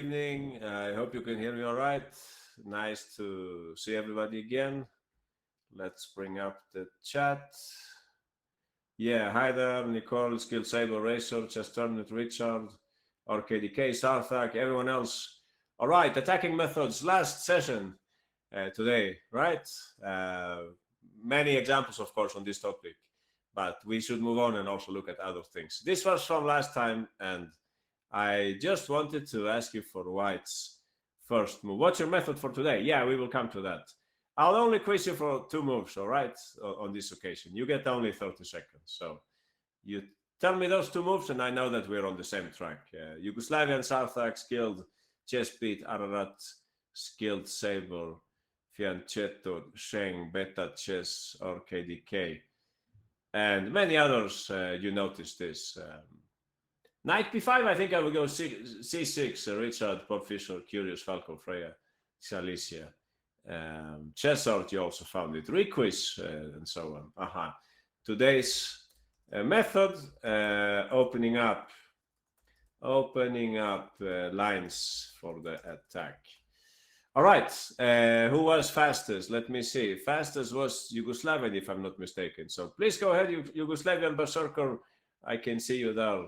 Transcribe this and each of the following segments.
evening. I hope you can hear me all right. Nice to see everybody again. Let's bring up the chat. Yeah, hi there, Nicole, Skill Saber Racer, Chesternut, Richard, RKDK, Sarthak, everyone else. All right, attacking methods. Last session today, right? Uh, Many examples, of course, on this topic, but we should move on and also look at other things. This was from last time, and I just wanted to ask you for White's first move. What's your method for today? Yeah, we will come to that. I'll only quiz you for two moves, all right, on this occasion. You get only 30 seconds. So you tell me those two moves, and I know that we're on the same track. Yugoslavian Sarthak, skilled chess beat, Ararat, skilled saber, Fianchetto, Sheng, Beta chess, or KDK. And many others, you noticed this. Knight b5, I think I will go c6, Richard, Bob Fisher, Curious, Falco, Freya, Silesia. Chessart, you also found it. Requiz, and so on. Today's method, opening up lines for the attack. All right, who was fastest? Let me see. Fastest was Yugoslavian, if I'm not mistaken. So please go ahead, Yugoslavian Berserker. I can see you there.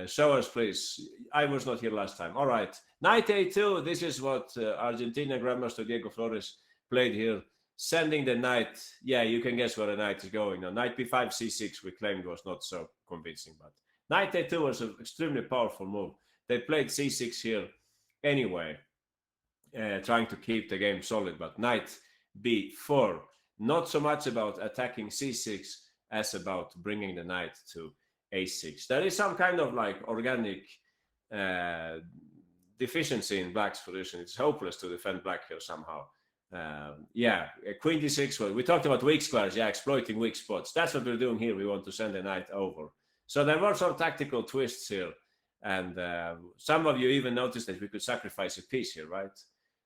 Show us, please. I was not here last time. All right. Knight a2. This is what Argentina Grandmaster Diego Flores played here. Sending the knight. Yeah, you can guess where the knight is going. Now, knight b5, c6, we claimed was not so convincing. But knight a2 was an extremely powerful move. They played c6 here anyway, trying to keep the game solid. But knight b4, not so much about attacking c6 as about bringing the knight to a6. There is some kind of like organic deficiency in black's position. It's hopeless to defend black here somehow. Queen d6. Well, we talked about weak squares. Yeah, exploiting weak spots. That's what we're doing here. We want to send the knight over. So there were some tactical twists here. And some of you even noticed that we could sacrifice a piece here, right?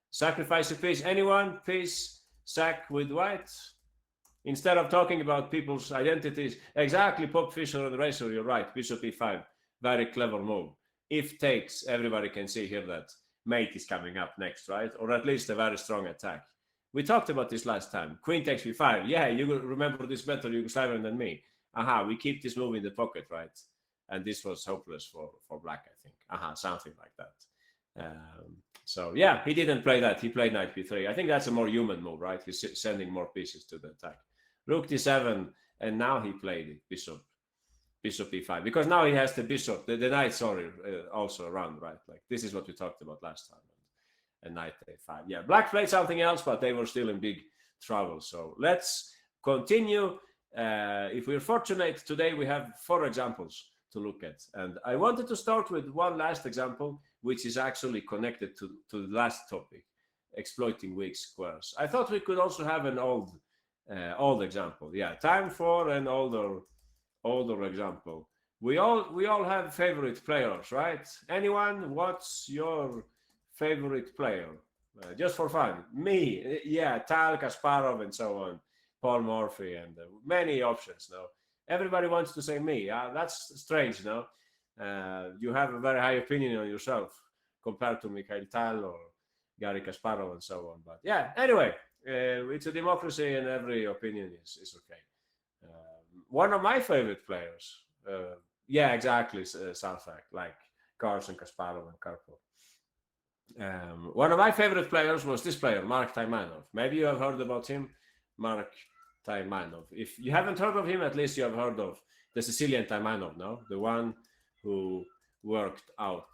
Sacrifice a piece. Anyone? Piece, sack with white? Instead of talking about people's identities. Exactly, Pop Fisher and Racer, you're right. Bishop e5. Very clever move. If takes, everybody can see here that mate is coming up next, right? Or at least a very strong attack. We talked about this last time. Queen takes b5. Yeah, you will remember this better Yugoslavian than me. We keep this move in the pocket, right? And this was hopeless for black, I think. Something like that. So, yeah, he didn't play that. He played knight b3. I think that's a more human move, right? He's sending more pieces to the attack. Rook d7, and now he played it, bishop e5, because now he has the bishop, the knight, also around, right? Like this is what we talked about last time, and knight a5. Yeah, black played something else, but they were still in big trouble. So let's continue. If we're fortunate today, we have 4 examples to look at, and I wanted to start with one last example, which is actually connected to the last topic, exploiting weak squares. I thought we could also have an old example. Yeah, time for an older example. We all have favorite players, right? Anyone? What's your favorite player? Just for fun. Me, yeah, Tal, Kasparov, and so on. Paul Morphy, and many options. No, everybody wants to say me. That's strange, no? You have a very high opinion on yourself compared to Mikhail Tal or Garry Kasparov and so on. But yeah, anyway, it's a democracy, and every opinion is okay. One of my favorite players, yeah, exactly, Sarthak, like Carlsen, Kasparov, and Karpov. One of my favorite players was this player, Mark Taimanov. Maybe you have heard about him, Mark Taimanov. If you haven't heard of him, at least you have heard of the Sicilian Taimanov, no? The one who worked out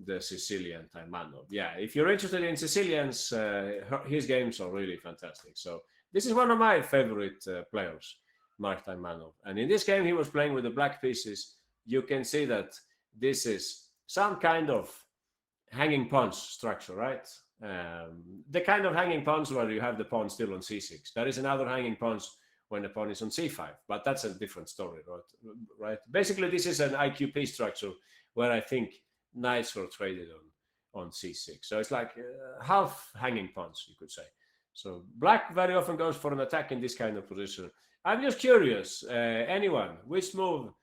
the Sicilian Taimanov. Yeah, if you're interested in Sicilians, his games are really fantastic. So this is one of my favorite players, Mark Taimanov. And in this game, he was playing with the black pieces. You can see that this is some kind of hanging pawns structure, right? The kind of hanging pawns where you have the pawn still on c6. There is another hanging pawns when the pawn is on c5, but that's a different story, right? Basically, this is an IQP structure where I think knights were traded on c6. So it's like half hanging pawns, you could say. So black very often goes for an attack in this kind of position. I'm just curious, anyone, which move,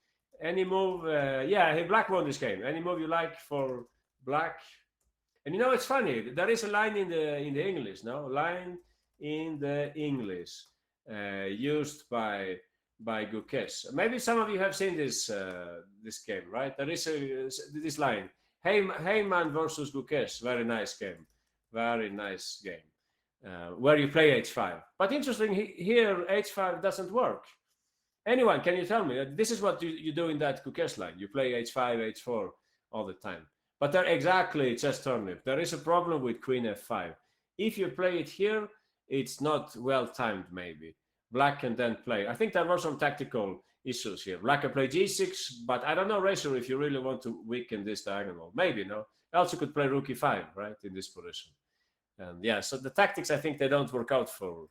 any move, yeah, black won this game. Any move you like for black? And it's funny. There is a line in the English, no line in the English used by Gukes. Maybe some of you have seen this game, right? There is this line. Heyman versus Gukes. Very nice game. Very nice game. Where you play h5. But interesting, here h5 doesn't work. Anyone, can you tell me? This is what you do in that Gukes line. You play h5, h4 all the time. But there, exactly, chess turnip. There is a problem with queen f5. If you play it here, it's not well timed, maybe. Black can then play. I think there were some tactical issues here. Black can play g6, but I don't know, Racer, if you really want to weaken this diagonal. Maybe, no? Also could play rook e5, right, in this position. And yeah, so the tactics, I think they don't work out for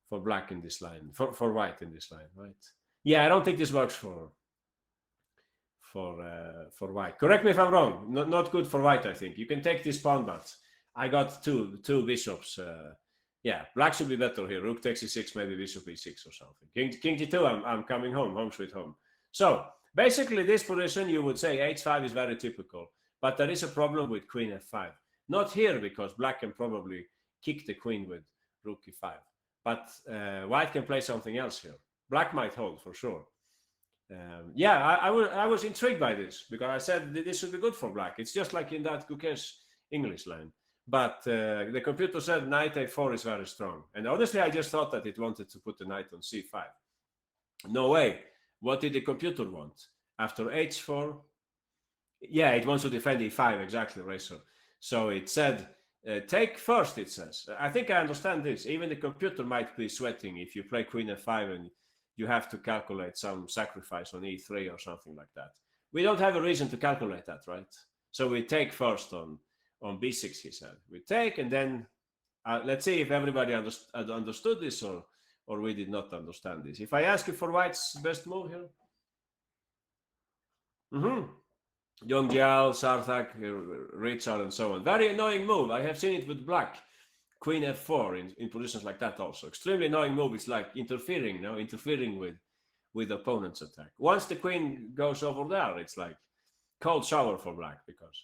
black in this line, for white in this line, right? Yeah, I don't think this works for white. Correct me if I'm wrong. Not good for white, I think. You can take this pawn, but I got two bishops. Yeah, black should be better here. Rook takes e6, maybe bishop e6 or something. King g2, I'm coming home sweet home. So basically this position, you would say h5 is very typical, but there is a problem with queen f5. Not here, because black can probably kick the queen with rook e5. But white can play something else here. Black might hold for sure. Yeah, I was intrigued by this, because I said this should be good for black. It's just like in that Gukes English line. But the computer said knight a4 is very strong. And honestly, I just thought that it wanted to put the knight on c5. No way. What did the computer want? After h4? Yeah, it wants to defend e5, exactly, Racer. So it said, take first, it says. I think I understand this. Even the computer might be sweating if you play queen f5 and you have to calculate some sacrifice on e3 or something like that. We don't have a reason to calculate that, right? So we take first on b6, he said. We take, and then let's see if everybody understood this or we did not understand this. If I ask you for white's best move here. Young Jiao, Sarthak, Richard, and so on. Very annoying move. I have seen it with black. Queen f4 in positions like that also. Extremely annoying move. It's like interfering with opponent's attack. Once the queen goes over there, it's like cold shower for black, because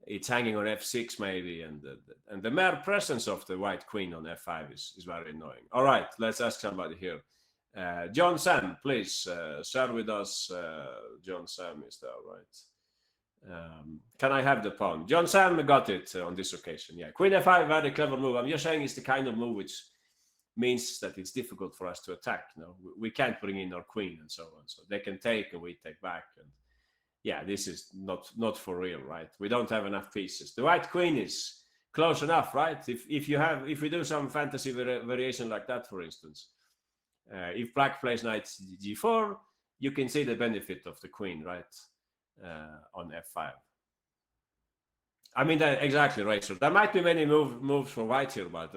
it's hanging on f6 maybe, and the mere presence of the white queen on f5 is very annoying. All right, let's ask somebody here. John Sam, please share with us. John Sam is there, right? Can I have the pawn? John Sam got it on this occasion. Yeah, queen f5, very clever move. I'm just saying it's the kind of move which means that it's difficult for us to attack. No, we can't bring in our queen and so on. So they can take and we take back. And yeah, this is not for real, right? We don't have enough pieces. The white queen is close enough, right? If we do some fantasy variation like that, for instance, if black plays knight g4, you can see the benefit of the queen, right? On f5. I mean, exactly right. So there might be many moves for white here, but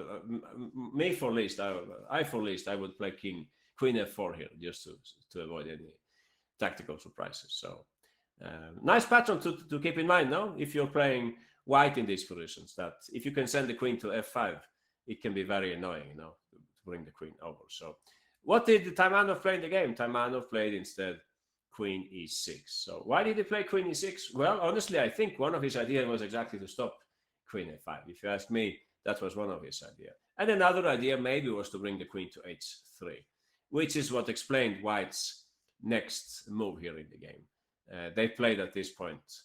me for least, I would play queen f4 here, just to avoid any tactical surprises. So nice pattern to keep in mind, no? If you're playing white in these positions, that if you can send the queen to f5, it can be very annoying, you know, to bring the queen over. So what did Taimanov play in the game? Taimanov played instead queen e6. So why did he play queen e6? Well, honestly, I think one of his ideas was exactly to stop queen a5. If you ask me, that was one of his ideas. And another idea maybe was to bring the queen to h3, which is what explained white's next move here in the game. They played at this point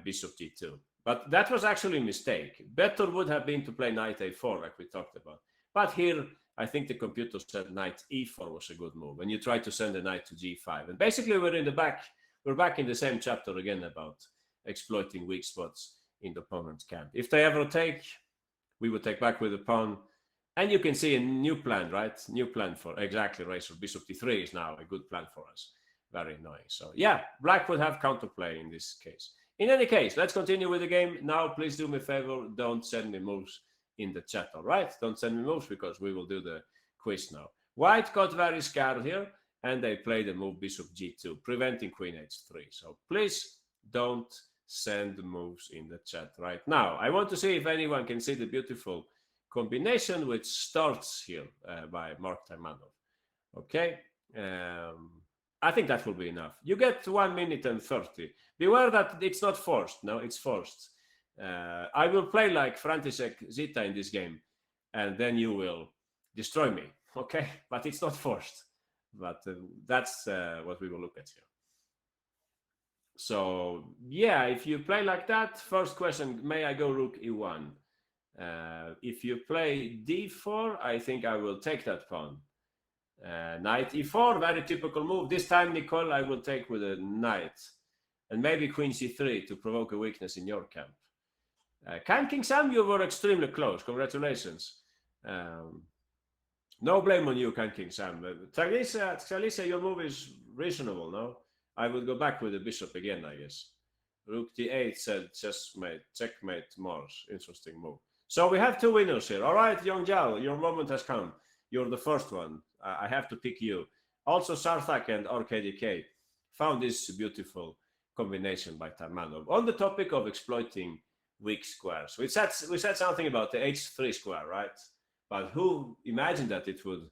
bishop g2. But that was actually a mistake. Better would have been to play knight a4, like we talked about. But here, I think the computer said knight e4 was a good move, and you try to send the knight to g5. And basically, we're back in the same chapter again about exploiting weak spots in the opponent's camp. If they ever take, we would take back with the pawn. And you can see a new plan, right? New plan for exactly Racer. Bishop d3 is now a good plan for us. Very annoying. So yeah, black would have counterplay in this case. In any case, let's continue with the game. Now, please do me a favor, don't send me moves in the chat, all right? Don't send me moves, because we will do the quiz now. White got very scared here, and they played the move bishop g2, preventing queen h3. So please don't send moves in the chat right now. I want to see if anyone can see the beautiful combination which starts here by Mark Taimanov. Okay, I think that will be enough. You get 1 minute and 30. Beware that it's not forced. No, it's forced. I will play like František Zita in this game, and then you will destroy me, okay? But it's not forced. But that's what we will look at here. So yeah, if you play like that, first question, may I go rook e1? If you play d4, I think I will take that pawn. Knight e4, very typical move. This time, Nicole, I will take with a knight. And maybe queen c3 to provoke a weakness in your camp. Can King Sam, you were extremely close. Congratulations. No blame on you, Can King Sam. Talisa, your move is reasonable, no? I would go back with the bishop again, I guess. Rook d8 said checkmate Mars. Interesting move. So we have two winners here. All right, Young Jal, your moment has come. You're the first one. I have to pick you. Also, Sarthak and RKDK found this beautiful combination by Taimanov. On the topic of exploiting weak squares, we said something about the h3 square, right? But who imagined that it would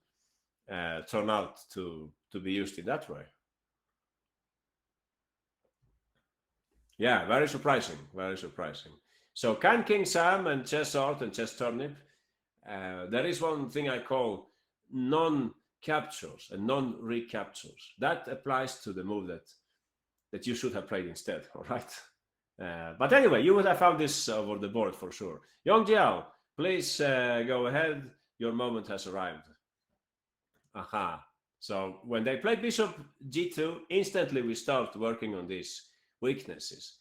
turn out to be used in that way? Yeah, very surprising, very surprising. So Can King Sam and Chess Art and Chess Turnip, there is one thing I call non-captures and non-recaptures. That applies to the move that you should have played instead, all right? But anyway, you would have found this over the board for sure. Young Jiao, please go ahead. Your moment has arrived. Aha. So when they play bishop g2, instantly we start working on these weaknesses.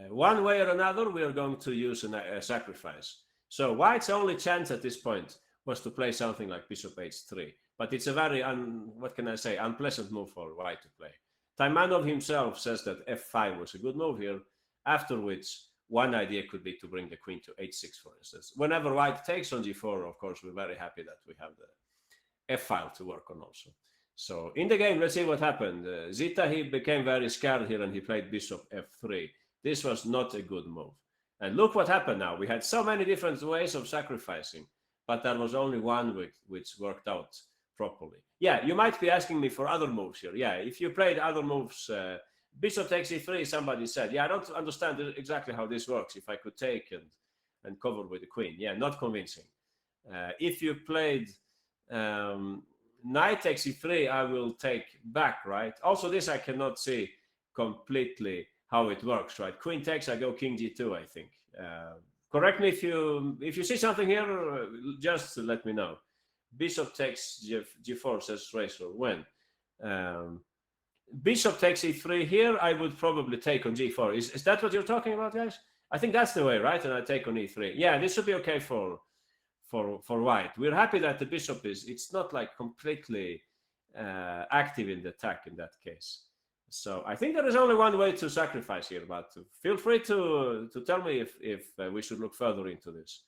One way or another, we are going to use a sacrifice. So White's only chance at this point was to play something like bishop h3. But it's a very, what can I say, unpleasant move for White to play. Taimanov himself says that f5 was a good move here, after which one idea could be to bring the queen to h6, for instance. Whenever White takes on g4, of course, we're very happy that we have the f file to work on also. So in the game, let's see what happened. Zita, he became very scared here and he played bishop f3. This was not a good move. And look what happened now. We had so many different ways of sacrificing, but there was only one which worked out properly. Yeah, you might be asking me for other moves here. Yeah, if you played other moves, bishop takes e3, somebody said. Yeah, I don't understand exactly how this works. If I could take and cover with the queen. Yeah, not convincing. If you played knight takes e3, I will take back, right? Also, this I cannot see completely how it works, right? Queen takes, I go king g2, I think. Correct me if you see something here, just let me know. Bishop takes g4, says Racer. When? Bishop takes e3 here, I would probably take on g4. Is that what you're talking about, guys? I think that's the way, right? And I take on e3. Yeah, this should be okay for White. We're happy that the bishop it's not like completely active in the attack in that case. So I think there is only one way to sacrifice here, but feel free to tell me if we should look further into this.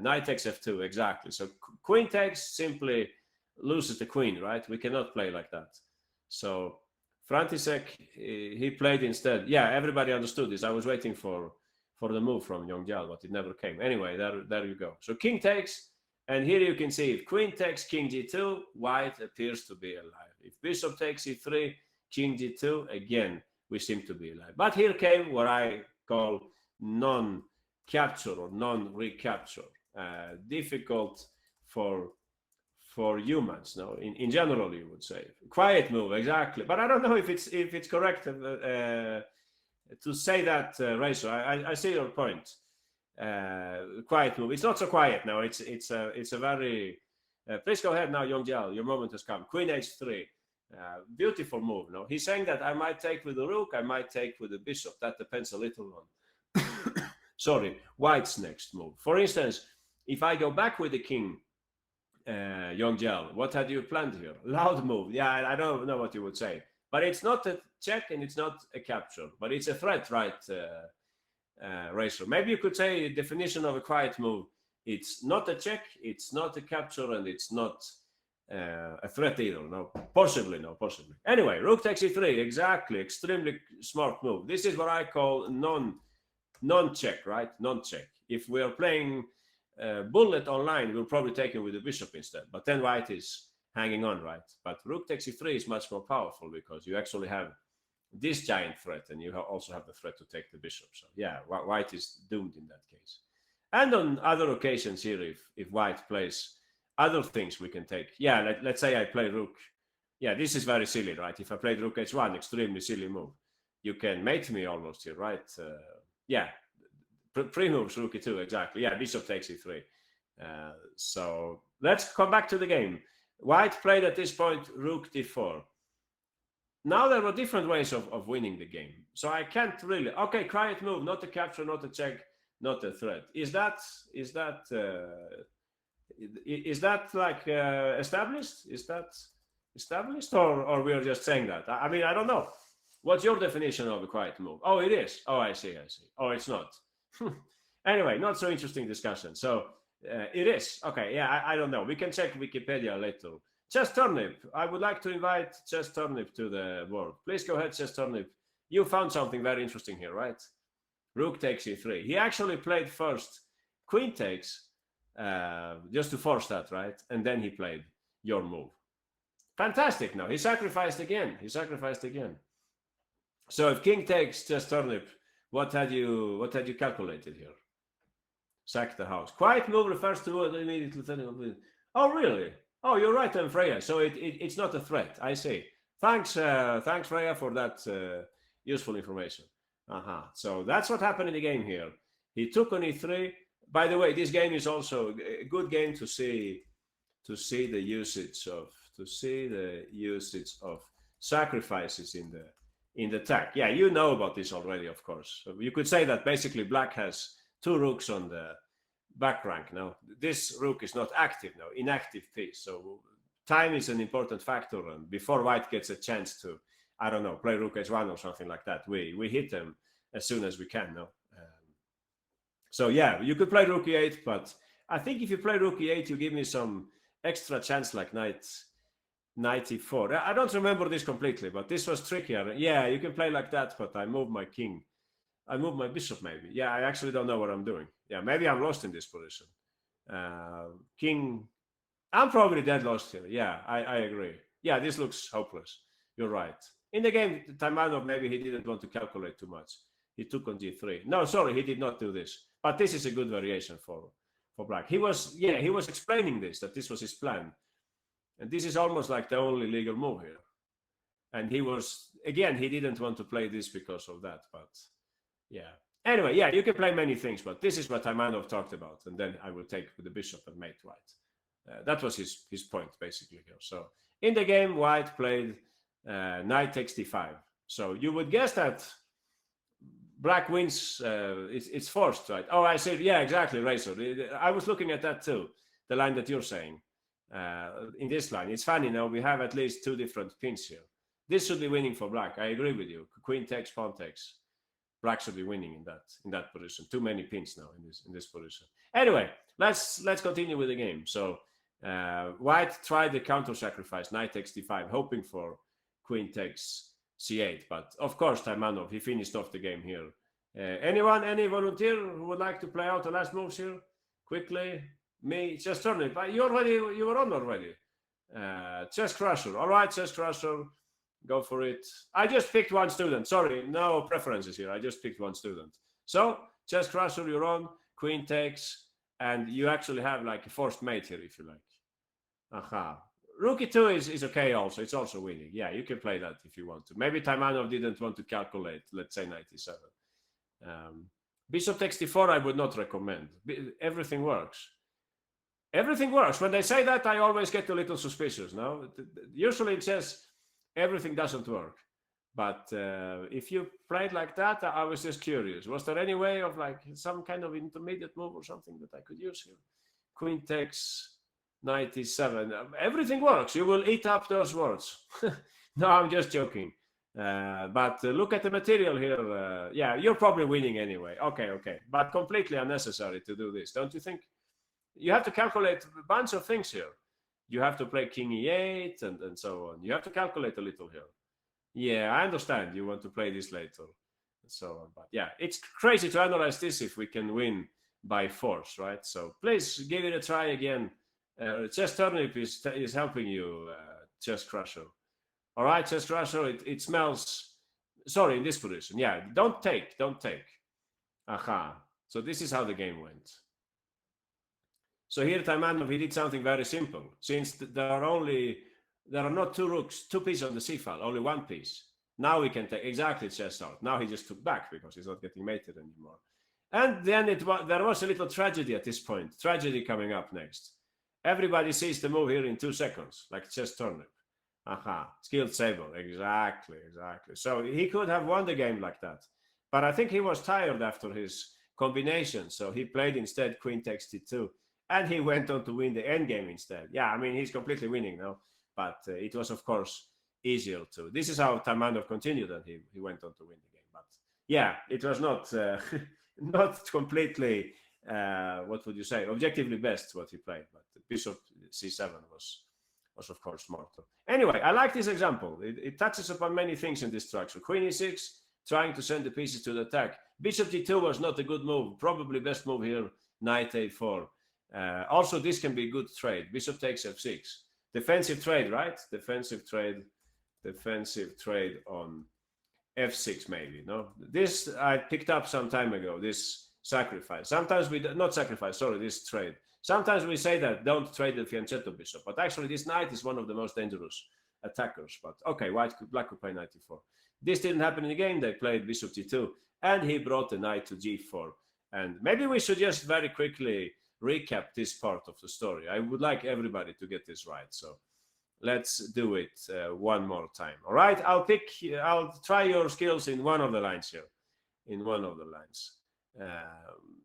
Knight takes f2, exactly. So queen takes simply loses the queen, right? We cannot play like that. So František, he played instead. Yeah, everybody understood this. I was waiting for the move from Young Jal, but it never came. Anyway, there you go. So king takes, and here you can see if queen takes king g2, White appears to be alive. If bishop takes e3, king g2, again, we seem to be alive. But here came what I call non-capture or non-recapture. Difficult for humans, no? In general, you would say. Quiet move, exactly. But I don't know if it's correct to say that, Racer. I see your point. Quiet move. It's not so quiet now. It's a very. Please go ahead now, Young Jal. Your moment has come. Queen h3. Beautiful move. No, he's saying that I might take with the rook. I might take with the bishop. That depends a little on. Sorry, White's next move. For instance, if I go back with the king, Young Jal, what had you planned here? Loud move. Yeah, I don't know what you would say. But it's not a check and it's not a capture. But it's a threat, right, Racer? Maybe you could say the definition of a quiet move. It's not a check, it's not a capture, and it's not a threat either. No, possibly. Anyway, rook takes e3. Exactly. Extremely smart move. This is what I call non-check, right? Non-check. If we are playing bullet online, we'll probably take it with the bishop instead. But then White is hanging on, right? But rook takes e3 is much more powerful because you actually have this giant threat, and you also have the threat to take the bishop. So yeah, white is doomed in that case. And on other occasions here, if white plays other things, we can take. Yeah, let's say I play rook. Yeah, this is very silly, right? If I played rook h1, extremely silly move. You can mate me almost here, right? Yeah, pre-moves rook e2, exactly. Yeah, bishop takes e3. So let's come back to the game. White played at this point rook d4. Now there were different ways of winning the game. So I can't really. Okay, quiet move, not a capture, not a check, not a threat. Is that like established? Is that established, or we are just saying that? I mean, I don't know. What's your definition of a quiet move? Oh, it is. Oh, I see. Oh, it's not. Anyway, not so interesting discussion. So it is. Okay, yeah, I don't know. We can check Wikipedia later. Chess Turnip. I would like to invite Chess Turnip to the board. Please go ahead, Chess Turnip. You found something very interesting here, right? Rook takes e3. He actually played first queen takes, just to force that, right? And then he played your move. Fantastic. Now he sacrificed again. So if king takes, Chess Turnip, what had you calculated here? Sack the house. Quiet move refers to what immediately. Oh, really? Oh, you're right, then, Freya. So it's not a threat. I see. Thanks, Freya, for that useful information. So that's what happened in the game here. He took on e3. By the way, this game is also a good game to see the usage of sacrifices in the attack. Yeah, you know about this already, of course. So you could say that basically black has two rooks on the back rank now. This rook is not active now, inactive piece. So time is an important factor, and before white gets a chance to, I don't know, play rook h1 or something like that, we hit them as soon as we can now. So yeah, you could play rook e8, but I think if you play rook e8, you give me some extra chance like knight e4. I don't remember this completely, but this was trickier. Yeah, you can play like that, but I move my king. I move my bishop maybe. Yeah, I actually don't know what I'm doing. Yeah, maybe I'm lost in this position. King, I'm probably dead lost here. Yeah, I agree. Yeah, this looks hopeless. You're right. In the game, Taimanov, maybe he didn't want to calculate too much. He took on g3. No, sorry, he did not do this. But this is a good variation for black. He was explaining this, that this was his plan. And this is almost like the only legal move here. And he didn't want to play this because of that, but yeah. Anyway, yeah, you can play many things, but this is what Taimanov talked about. And then I will take with the bishop and mate white. That was his point, basically, here. So in the game, white played knight takes d5. So you would guess that black wins, it's forced, right? Oh, I see. Yeah, exactly, Razor. I was looking at that too, the line that you're saying. In this line, it's funny now, we have at least two different pins here. This should be winning for black. I agree with you. Queen takes, pawn takes. Black should be winning in that position. Too many pins now in this position. Anyway, let's continue with the game. So white tried the counter sacrifice, knight takes d5, hoping for queen takes c8. But of course, Taimanov, he finished off the game here. Any volunteer who would like to play out the last moves here quickly? Me, Chess Turnip. You were on already. Chess Crusher. All right, Chess Crusher. Go for it. I just picked one student. Sorry, no preferences here. I just picked one student. So, Chess Crusher, you're on. Queen takes. And you actually have like a forced mate here, if you like. Rook e2 is okay also. It's also winning. Yeah, you can play that if you want to. Maybe Taimanov didn't want to calculate, let's say 97. Bishop takes d4, I would not recommend. Everything works. Everything works. When they say that, I always get a little suspicious. No, usually it says everything doesn't work. But if you played like that, I was just curious. Was there any way of like some kind of intermediate move or something that I could use here? Queen takes, knight e7. Everything works. You will eat up those words. No, I'm just joking. But look at the material here. Yeah, you're probably winning anyway. Okay. But completely unnecessary to do this, don't you think? You have to calculate a bunch of things here. You have to play king e8 and so on. You have to calculate a little here. Yeah, I understand. You want to play this later and so on. But yeah, it's crazy to analyze this if we can win by force, right? So please give it a try again. Chess Turnip is helping you, Chess Crusher. All right, Chess Crusher, it smells sorry, in this position. Yeah, don't take. Aha. So this is how the game went. So here Taimanov, he did something very simple. Since there are not two rooks, two pieces on the c file, only one piece. Now we can take exactly chess out. Now he just took back because he's not getting mated anymore. And then there was a little tragedy at this point. Tragedy coming up next. Everybody sees the move here in 2 seconds, like chess turnip. Aha, skilled sable. Exactly. So he could have won the game like that. But I think he was tired after his combination. So he played instead queen takes t2. And he went on to win the endgame instead. Yeah, I mean, he's completely winning now. But it was, of course, easier to. This is how Taimanov continued, and he went on to win the game. But yeah, it was not not completely, what would you say, objectively best what he played. But bishop c7 was of course smarter. Anyway, I like this example. It touches upon many things in this structure. Queen e6, trying to send the pieces to the attack. Bishop d2 was not a good move. Probably best move here, knight a4. Also, this can be a good trade. Bishop takes f6. Defensive trade, right? Defensive trade on f6 maybe, no? This I picked up some time ago, this sacrifice. Sometimes we, not sacrifice, sorry, this trade. Sometimes we say that don't trade the fianchetto bishop, but actually this knight is one of the most dangerous attackers. But okay, black could play knight e4. This didn't happen in the game. They played bishop t2, and he brought the knight to g4. And maybe we should just very quickly recap this part of the story. I would like everybody to get this right. So let's do it one more time. All right, I'll try your skills in one of the lines here. In one of the lines.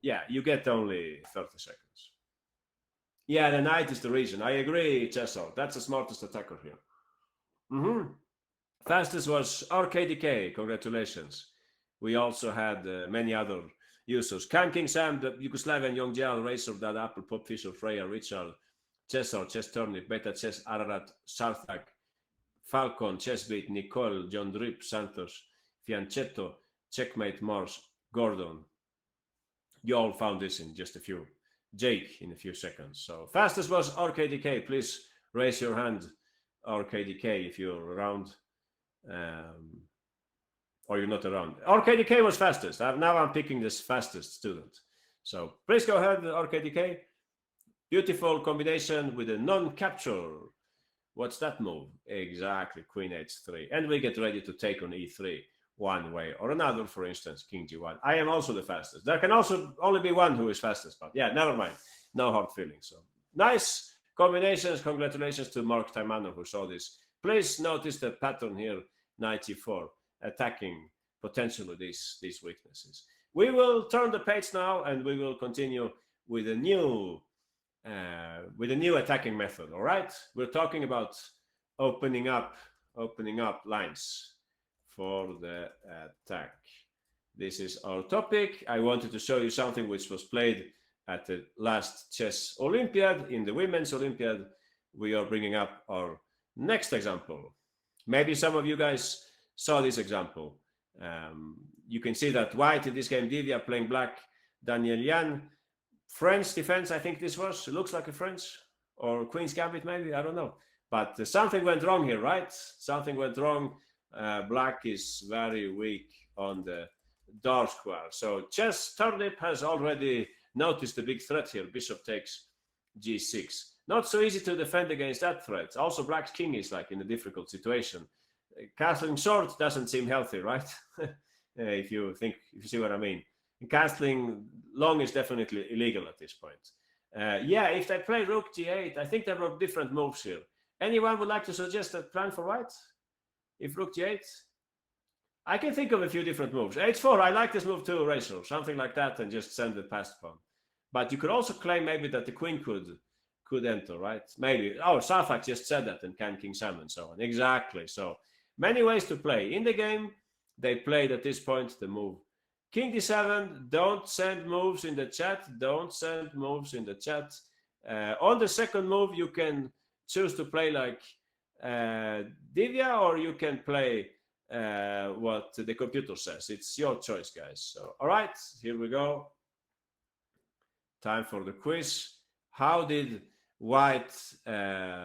Yeah, you get only 30 seconds. Yeah, the knight is the reason. I agree, Chessel. That's the smartest attacker here. Fastest was RKDK. Congratulations. We also had many other users. Can King Sam, the Yugoslavian Young Jal, Racer, Dad Apple, Pop Fisher, Freya, Richard, Chessor, Chess Turnip, Beta Chess, Ararat, Sarthak, Falcon, Chessbeat, Nicole, John Drip, Santos, Fianchetto, Checkmate, Mars, Gordon. You all found this in just a few. Jake in a few seconds. So fastest was RKDK. Please raise your hand, RKDK, if you're around. Or you're not around. RKDK was fastest. Now I'm picking this fastest student. So please go ahead, RKDK. Beautiful combination with a non-capture. What's that move? Exactly, Queen h3. And we get ready to take on e3 one way or another, for instance, King g1. I am also the fastest. There can also only be one who is fastest, but yeah, never mind. No hard feelings. So nice combinations. Congratulations to Mark Taimanov who saw this. Please notice the pattern here, knight g4, attacking potentially these weaknesses. We will turn the page now and we will continue with a new attacking method. All right, we're talking about opening up lines for the attack. This is our topic. I wanted to show you something which was played at the last chess Olympiad. In the women's Olympiad, we are bringing up our next example. Maybe some of you guys saw this example. You can see that white in this game, Divya playing black, Daniel Yan. French defense, I think this was. It looks like a French or Queen's Gambit maybe, I don't know. But something went wrong here, right? Something went wrong. Black is very weak on the dark square. So Chess Turnip has already noticed the big threat here. Bishop takes g6. Not so easy to defend against that threat. Also, Black's king is like in a difficult situation. Castling short doesn't seem healthy, right? if you see what I mean. Castling long is definitely illegal at this point. Yeah, if they play rook g8, I think there were different moves here. Anyone would like to suggest a plan for white? If rook g8? I can think of a few different moves. h4, I like this move too, Racer. Something like that and just send the passed pawn. But you could also claim maybe that the queen could enter, right? Maybe. Oh, Sarthak just said that and Can King Sam and so on. Exactly. So many ways to play. In the game, they played at this point the move King d7. Don't send moves in the chat. Don't send moves in the chat. On the second move, you can choose to play like Divya, or you can play what the computer says. It's your choice, guys. So, all right, here we go. Time for the quiz. How did white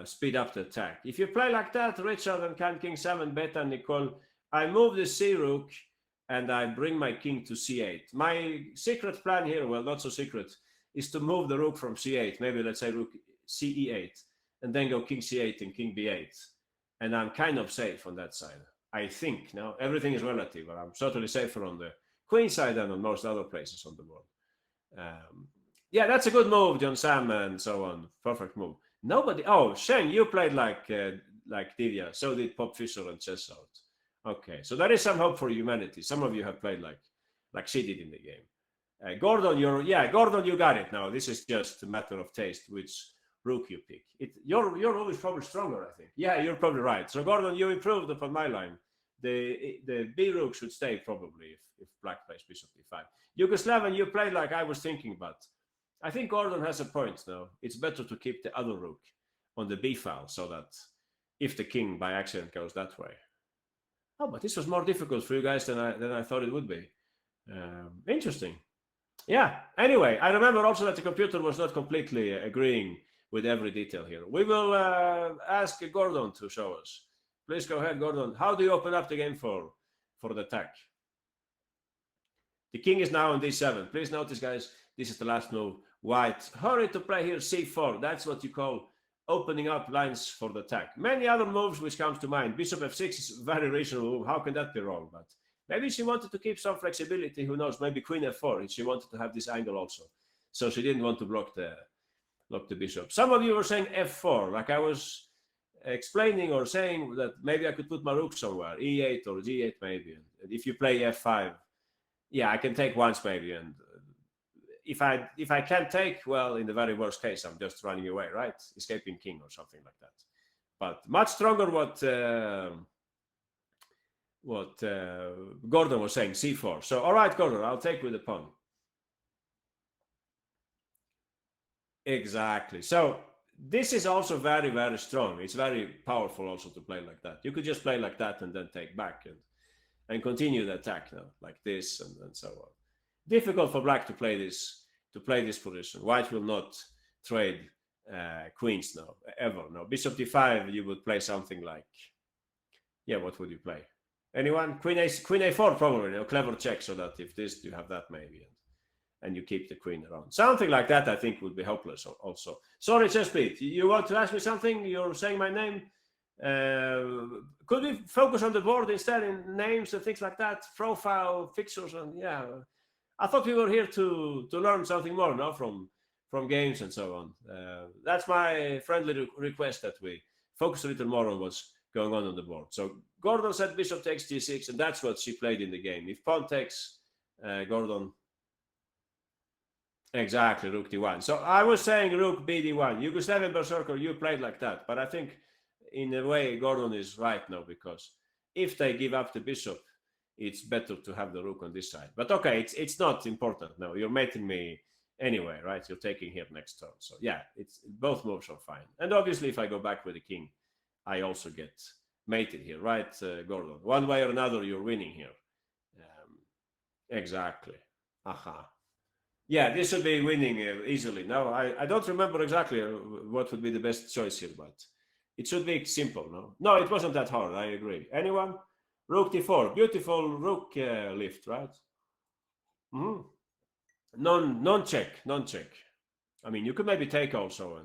speed up the attack? If you play like that, Richard and Can King 7, Beta, Nicole, I move the c rook, and I bring my king to c8. My secret plan here, well, not so secret, is to move the rook from c8. Maybe let's say rook ce8, and then go king c8 and king b8. And I'm kind of safe on that side. I think. Now, everything is relative, but I'm certainly safer on the queen side than on most other places on the board. Yeah, that's a good move, John Sam, and so on. Perfect move. Nobody. Oh, Sheng, you played like Divya. So did Pop Fisher and Chess Out. Okay, so there is some hope for humanity. Some of you have played like she did in the game. Gordon, Gordon, you got it. Now this is just a matter of taste, which rook you pick. Your rook is probably stronger, I think. Yeah, you're probably right. So Gordon, you improved upon my line. The B rook should stay probably if black plays bishop d5. Yugoslavian, you played like I was thinking, but I think Gordon has a point now. It's better to keep the other rook on the b file so that if the king by accident goes that way. Oh, but this was more difficult for you guys than I thought it would be. Interesting. Yeah. Anyway, I remember also that the computer was not completely agreeing with every detail here. We will ask Gordon to show us. Please go ahead, Gordon. How do you open up the game for the attack? The king is now on d7. Please notice, guys, this is the last move. White, hurry to play here c4. That's what you call opening up lines for the attack. Many other moves which comes to mind. Bishop f6 is a very reasonable move. How can that be wrong? But maybe she wanted to keep some flexibility. Who knows? Maybe queen f4. And she wanted to have this angle also. So she didn't want to block the bishop. Some of you were saying f4, like I was explaining or saying that maybe I could put my rook somewhere, e8 or g8 maybe. And if you play f5, yeah, I can take once maybe. And if I can't take, well, in the very worst case, I'm just running away, right? Escaping king or something like that. But much stronger what Gordon was saying, c4. So, all right, Gordon, I'll take with the pawn. Exactly. So this is also very, very strong. It's very powerful also to play like that. You could just play like that and then take back and continue the attack now, like this and so on. Difficult for black to play this position. White will not trade queens now, ever. No. Bishop d5, you would play something like, yeah, what would you play? Anyone? Queen a4 probably, a clever check so that if this, you have that maybe. And you keep the queen around. Something like that, I think, would be hopeless also. Sorry, Chessbeat, you want to ask me something? You're saying my name. Could we focus on the board instead in names and things like that? Profile, fixtures, and yeah. I thought we were here to learn something more now from games and so on. That's my friendly request, that we focus a little more on what's going on the board. So Gordon said bishop takes g6, and that's what she played in the game. If pawn takes, Gordon... Exactly, rook d1. So I was saying rook bd1. Yugoslavian Berserker, you played like that. But I think in a way Gordon is right now, because if they give up the bishop, it's better to have the rook on this side. But okay, it's not important now. You're mating me anyway, right? You're taking here next turn. So yeah, it's both moves are fine. And obviously if I go back with the king, I also get mated here, right, Gordon? One way or another, you're winning here. Exactly. Aha. Yeah, this should be winning easily. Now, I don't remember exactly what would be the best choice here, but it should be simple, no? No, it wasn't that hard, I agree. Anyone? Rook d4, beautiful rook lift, right? Non-check. I mean, you could maybe take also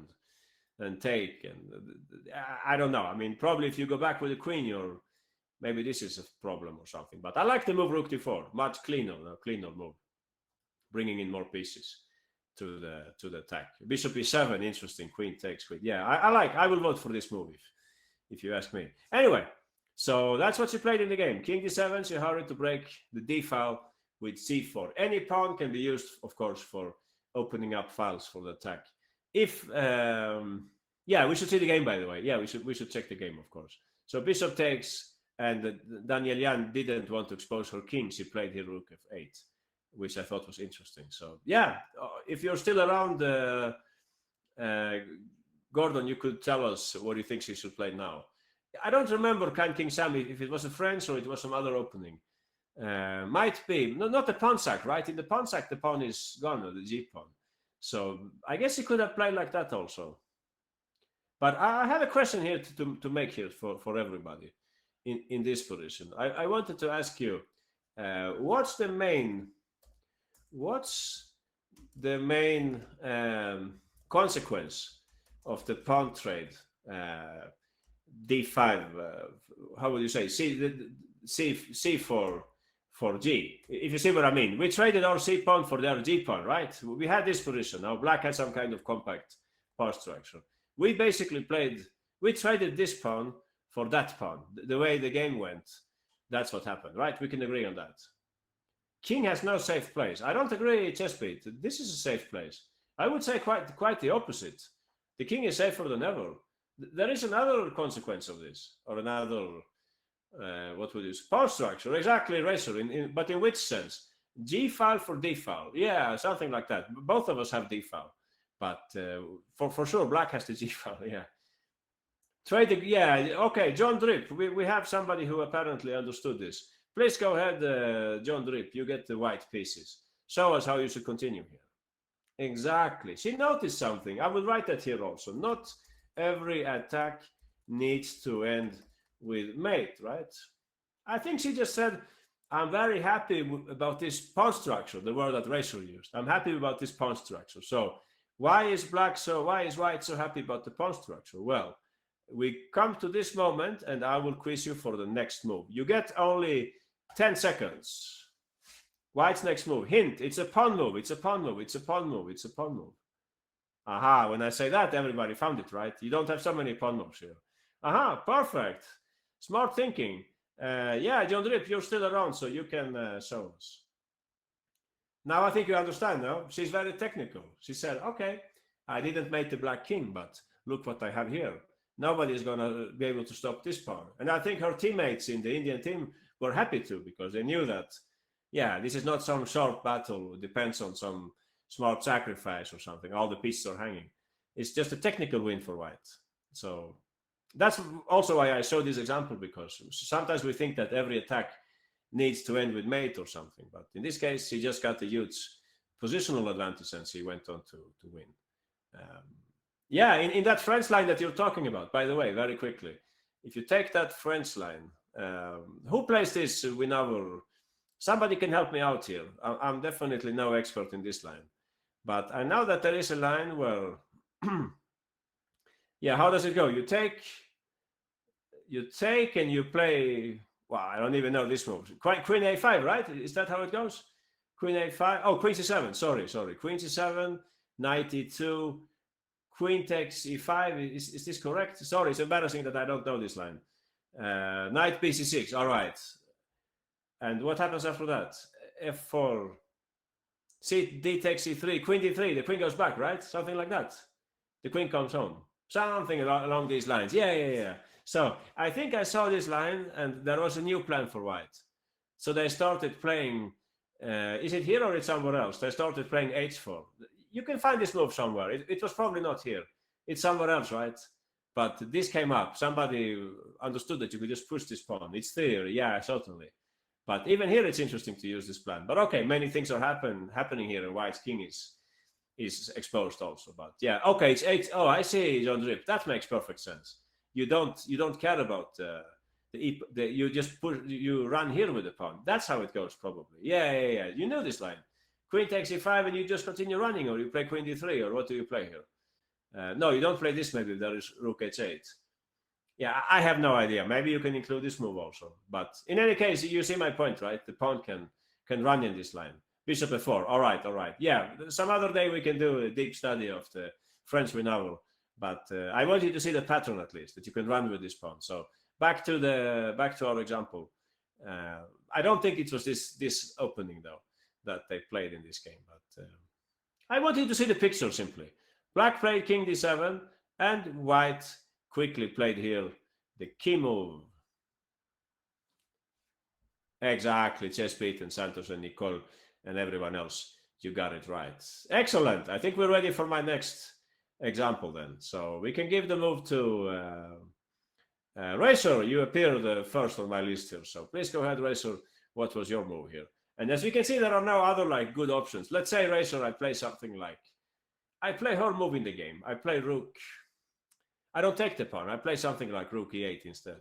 and take, and I don't know. I mean, probably if you go back with the queen, maybe this is a problem or something. But I like the move rook d4, much cleaner move, bringing in more pieces to the attack. Bishop e7, interesting. Queen takes queen. Yeah, I will vote for this move if you ask me. Anyway, so that's what she played in the game. King d7, she hurried to break the d file with c4. Any pawn can be used, of course, for opening up files for the attack. If yeah, we should see the game, by the way. Yeah, we should check the game, of course. So bishop takes, and Danielle Jan didn't want to expose her king. She played here rook f8, which I thought was interesting. So yeah, if you're still around, Gordon, you could tell us what you think she should play now. I don't remember Kind King Sam if it was a French or it was some other opening. Might be not the pawn sack, right? In the pawn sack, the pawn is gone, or the g pawn. So I guess he could have played like that also. But I have a question here to make here for everybody. in this position. I wanted to ask you, what's the main consequence of the pawn trade, d5? How would you say c for g? If you see what I mean, we traded our c pawn for their g pawn, right? We had this position. Now black had some kind of compact pawn structure. We traded this pawn for that pawn. The way the game went, that's what happened, right? We can agree on that. King has no safe place. I don't agree, Chessbeat. This is a safe place. I would say quite the opposite. The king is safer than ever. There is another consequence of this, or another, what would you say, pawn structure. Exactly, Razor, but in which sense? G file for D file. Yeah, something like that. Both of us have D file. But for sure, black has the G file, yeah. Trading, yeah, okay, John Drip. We have somebody who apparently understood this. Please go ahead, John Drip. You get the white pieces. Show us how you should continue here. Exactly. She noticed something. I will write that here also. Not every attack needs to end with mate, right? I think she just said, I'm very happy about this pawn structure, the word that Razor used. I'm happy about this pawn structure. So why is white so happy about the pawn structure? Well, we come to this moment and I will quiz you for the next move. You get only 10 seconds. White's next move. Hint, it's a pawn move. It's a pawn move. It's a pawn move. It's a pawn move. Aha, when I say that, everybody found it, right? You don't have so many pawn moves here. Aha, perfect. Smart thinking. Yeah, John Drip, you're still around, so you can show us. Now I think you understand now. She's very technical. She said, okay, I didn't make the black king, but look what I have here. Nobody is going to be able to stop this pawn. And I think her teammates in the Indian team were happy too, because they knew that, yeah, this is not some short battle. It depends on some smart sacrifice or something. All the pieces are hanging. It's just a technical win for white. So that's also why I showed this example, because sometimes we think that every attack needs to end with mate or something. But in this case, he just got a huge positional advantage and he went on to win. Yeah, in that French line that you're talking about, by the way, very quickly, if you take that French line, who plays this with our... Somebody can help me out here. I'm definitely no expert in this line. But I know that there is a line where... yeah, how does it go? You take and you play... Well, I don't even know this move. Queen a5, right? Is that how it goes? Queen a5. Oh, queen c7. Sorry. Queen c7, knight e2, queen takes e5. Is this correct? Sorry, it's embarrassing that I don't know this line. Knight bc6. All right. And what happens after that? f4. D takes e3. Queen d3. The queen goes back, right? Something like that. The queen comes home. Something along these lines. Yeah. So I think I saw this line and there was a new plan for white. So they started playing, is it here or it's somewhere else? They started playing h4. You can find this move somewhere. It was probably not here. It's somewhere else, right? But this came up. Somebody understood that you could just push this pawn. It's there, yeah, certainly. But even here it's interesting to use this plan. But okay, many things are happening here and white's king is exposed also. But yeah, okay, it's 8. Oh, I see, John Drip. That makes perfect sense. You don't care about you just you run here with the pawn. That's how it goes probably. Yeah. You know this line. Queen takes e5 and you just continue running, or you play queen d3, or what do you play here? No, you don't play this. Maybe there is rook h8. Yeah, I have no idea. Maybe you can include this move also. But in any case, you see my point, right? The pawn can run in this line. Bishop f4. All right. Yeah, some other day we can do a deep study of the French novel. But I want you to see the pattern at least, that you can run with this pawn. So back to our example. I don't think it was this opening though that they played in this game. But I want you to see the picture simply. Black played king d7 and white quickly played here the key move. Exactly, Chessbeat and Santos and Nicole and everyone else. You got it right. Excellent. I think we're ready for my next example then. So we can give the move to Razor. You appeared first on my list here. So please go ahead, Razor. What was your move here? And as we can see, there are no other like good options. Let's say, Razor, I play something like... I play her move in the game. I play rook... I don't take the pawn. I play something like rook e8 instead.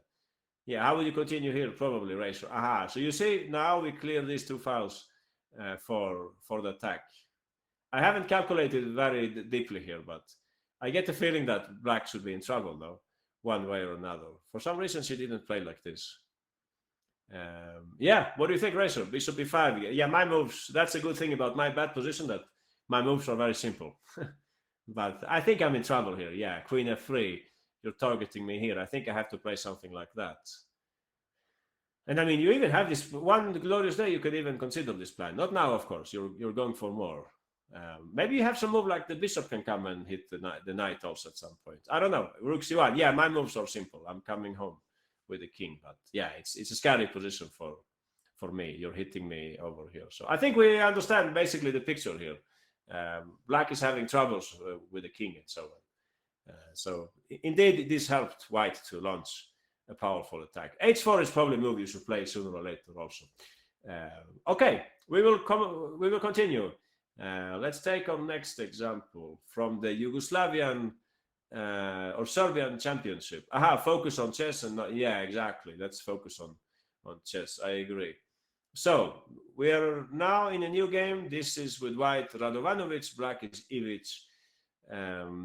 Yeah, how will you continue here? Probably razor. Aha. So you see, now we clear these two files for the attack. I haven't calculated very deeply here, but I get the feeling that black should be in trouble though, one way or another. For some reason, she didn't play like this. Yeah, what do you think, Razor? Bishop b5. Yeah, my moves. That's a good thing about my bad position, that my moves are very simple. But I think I'm in trouble here. Yeah, queen f3. You're targeting me here. I think I have to play something like that. And I mean, you even have this one glorious day. You could even consider this plan. Not now, of course. You're going for more. Maybe you have some move like the bishop can come and hit the knight also at some point. I don't know. Rook c1. Yeah, my moves are simple. I'm coming home with the king, but yeah, it's a scary position for me. You're hitting me over here. So I think we understand basically the picture here. Black is having troubles with the king and so on. So indeed, this helped white to launch a powerful attack. h4 is probably a move you should play sooner or later also. Okay, we will continue. Let's take our next example from the Yugoslavian or Serbian championship. Aha, focus on chess and not, yeah, exactly. Let's focus on chess. I agree. So we are now in a new game. This is with white Radovanovic, black is Ivic.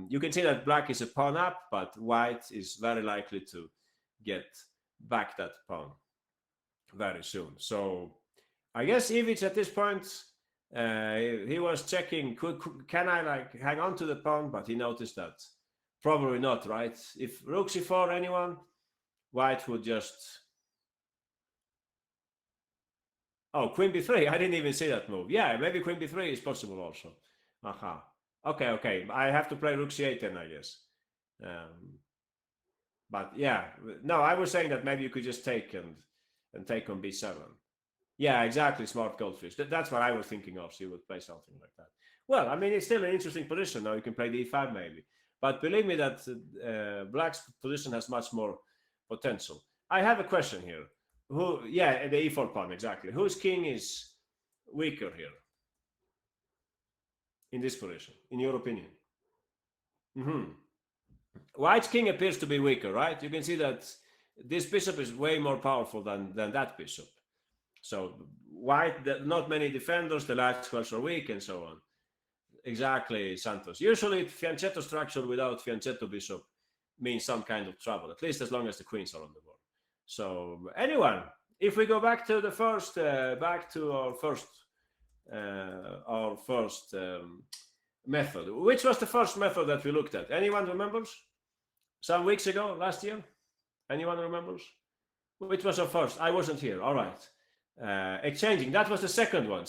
You can see that black is a pawn up, but white is very likely to get back that pawn very soon. So I guess Ivic at this point, he was checking, can I like hang on to the pawn, but he noticed that probably not, right? If rook c4, anyone, white would just... Oh, queen b3. I didn't even see that move. Yeah, maybe queen b3 is possible also. Aha. Okay. I have to play rook c8 then, I guess. But yeah, no, I was saying that maybe you could just take and take on b7. Yeah, exactly. Smart goldfish. That's what I was thinking of. So you would play something like that. Well, I mean, it's still an interesting position. Now you can play d5 maybe. But believe me that black's position has much more potential. I have a question here. Yeah, the e4 pawn, exactly. Whose king is weaker here in this position, in your opinion? White's king appears to be weaker, right? You can see that this bishop is way more powerful than that bishop. So white, not many defenders, the light squares are weak and so on. Exactly, Santos. Usually fianchetto structure without fianchetto bishop means some kind of trouble, at least as long as the queens are on the board. So anyone, if we go back to the first, back to our first method. Which was the first method that we looked at? Anyone remembers? Some weeks ago, last year? Anyone remembers? Which was our first? I wasn't here. All right. Exchanging. That was the second one.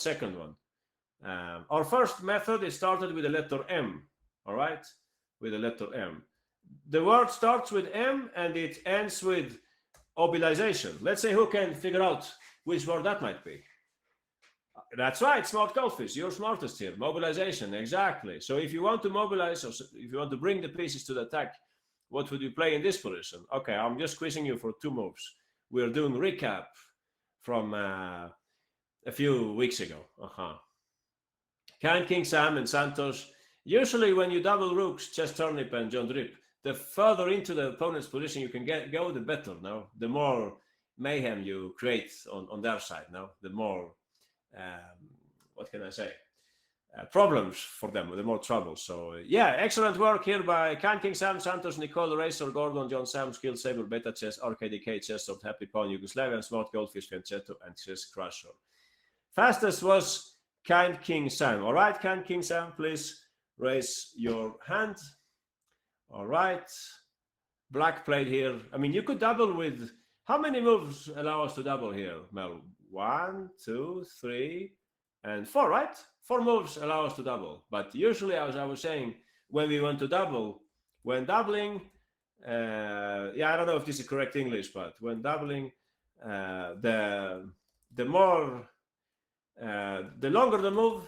Our first method is started with the letter M. All right? With the letter M. The word starts with M and it ends with mobilization. Let's say who can figure out which word that might be. That's right, smart goldfish. You're smartest here. Mobilization, exactly. So if you want to mobilize, or if you want to bring the pieces to the attack, what would you play in this position? Okay, I'm just quizzing you for two moves. We're doing recap from a few weeks ago. King Sam and Santos. Usually when you double rooks, chess turnip and John Drip, the further into the opponent's position you can go, the better. Now, the more mayhem you create on their side. Now, the more what can I say? Problems for them, the more trouble. So yeah, excellent work here by King Sam, Santos, Nicole, Razor, Gordon, John Sam, Skill Saber, Beta Chess, RKDK, Chess of Happy Pawn, Yugoslavian, Smart Goldfish, Fianchetto, and Chess Crusher. Fastest was King Sam. All right, King Sam, please raise your hand. All right. Black played here. I mean, you could double with... How many moves allow us to double here, Mel? 1, 2, 3, and 4, right? 4 moves allow us to double. But usually, as I was saying, when we want to double, when doubling, I don't know if this is correct English, but when doubling, the longer the move,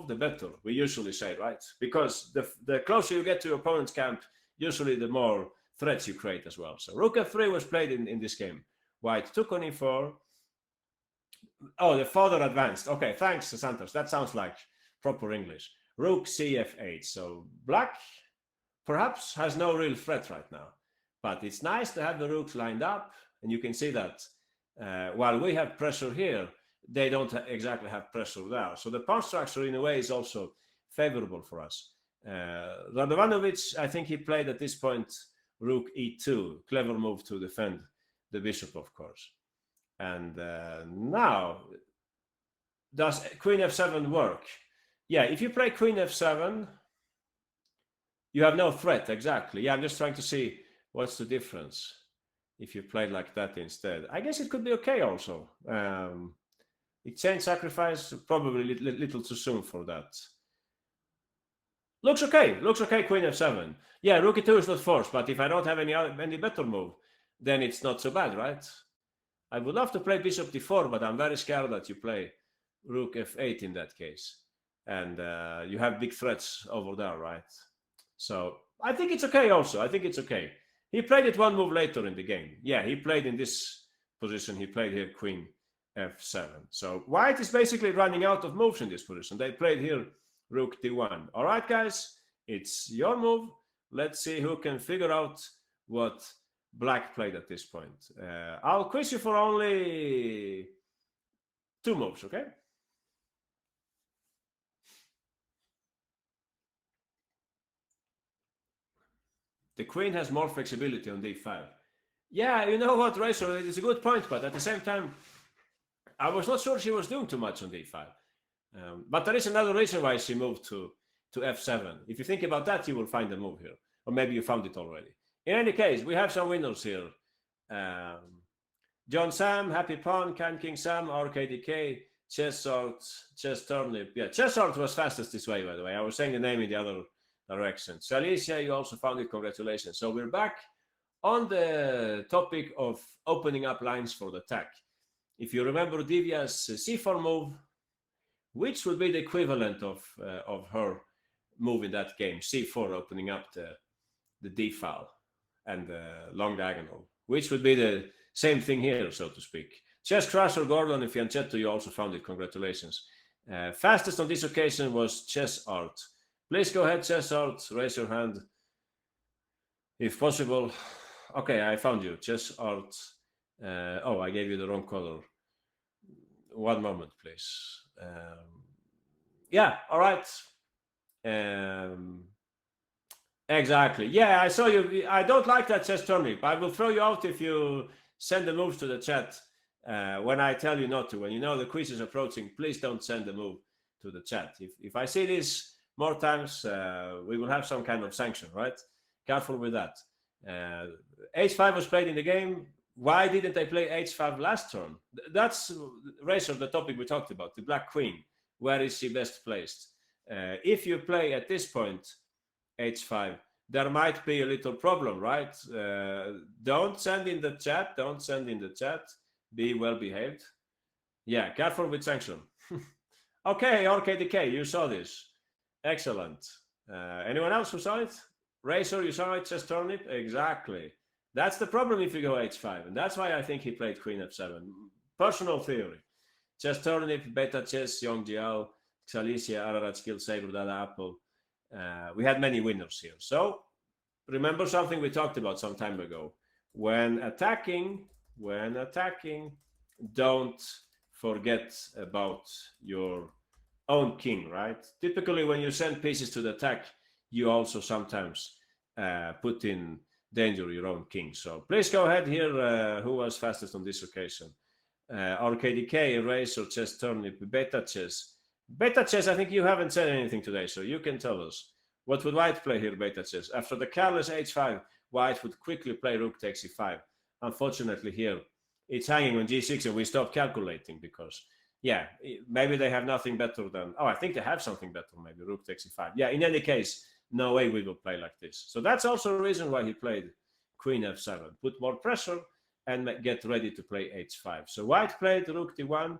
the better, we usually say, right? Because the closer you get to your opponent's camp, usually the more threats you create as well. So rook f3 was played in this game. White took on e4. Oh, the father advanced. Okay, thanks, Santos. That sounds like proper English. Rook cf8. So black perhaps has no real threat right now. But it's nice to have the rooks lined up. And you can see that while we have pressure here, they don't exactly have pressure there. So the pawn structure in a way is also favorable for us. Radovanovic, I think he played at this point rook e2, clever move to defend the bishop, of course. And now, does queen f7 work? Yeah, if you play queen f7, you have no threat, exactly. Yeah, I'm just trying to see what's the difference if you play like that instead. I guess it could be okay also. Exchange sacrifice, probably little too soon for that. Looks okay, queen f7. Yeah, rook e2 is not forced, but if I don't have any better move, then it's not so bad, right? I would love to play bishop d4, but I'm very scared that you play rook f8 in that case. And you have big threats over there, right? So I think it's okay also. I think it's okay. He played it one move later in the game. Yeah, he played in this position. He played here queen f7. So white is basically running out of moves in this position. They played here rook d1. All right, guys, it's your move. Let's see who can figure out what black played at this point. I'll quiz you for only 2 moves, okay? The queen has more flexibility on d5. Yeah, you know what, Razor, it's a good point, but at the same time, I was not sure she was doing too much on d5. But there is another reason why she moved to f7. If you think about that, you will find the move here. Or maybe you found it already. In any case, we have some winners here. John Sam, Happy Pawn, Kind King Sam, RKDK, Chess Art, Chess Turnip. Yeah, Chess Art was fastest this way, by the way. I was saying the name in the other direction. So Alicia, you also found it. Congratulations. So we're back on the topic of opening up lines for the attack. If you remember Divia's c4 move, which would be the equivalent of her move in that game, c4, opening up the d file and the long diagonal, which would be the same thing here, so to speak. Chess Crusher, Gordon, and Fianchetto, you also found it. Congratulations. Fastest on this occasion was Chess Art. Please go ahead, Chess Art, raise your hand if possible. Okay, I found you, Chess Art. Oh, I gave you the wrong color. One moment, please. Yeah, all right. Exactly. Yeah, I saw you. I don't like that Chess Turnip. I will throw you out if you send the moves to the chat when I tell you not to. When you know the quiz is approaching, please don't send the move to the chat. If I see this more times, we will have some kind of sanction, right? Careful with that. H5 was played in the game. Why didn't they play H5 last turn? That's, Razor, the topic we talked about, the Black Queen. Where is she best placed? If you play at this point H5, there might be a little problem, right? Don't send in the chat. Don't send in the chat. Be well behaved. Yeah, careful with sanction. Okay, RKDK, you saw this. Excellent. Anyone else who saw it? Razor, you saw it, Chess Turnip? Exactly. That's the problem if you go H5, and that's why I think he played Queen F7. Personal theory. Chess Turnip, Beta Chess, Young Jiao, Xalicia, Ararat Skill, Saber, Dada Apple. We had many winners here. So remember something we talked about some time ago. When attacking, don't forget about your own king, right? Typically, when you send pieces to the attack, you also sometimes put in danger your own king. So please go ahead here. Who was fastest on this occasion? RKDK, Razor, Chess Turnip, Beta Chess. Beta Chess, I think you haven't said anything today, so you can tell us. What would white play here, Beta Chess? After the careless H5, white would quickly play rook takes E5. Unfortunately here, it's hanging on G6 and we stop calculating because, yeah, maybe they have nothing better than, oh, I think they have something better, maybe rook takes E5. Yeah, in any case, no way we will play like this. So that's also a reason why he played Queen F7. Put more pressure and get ready to play H5. So white played rook D1.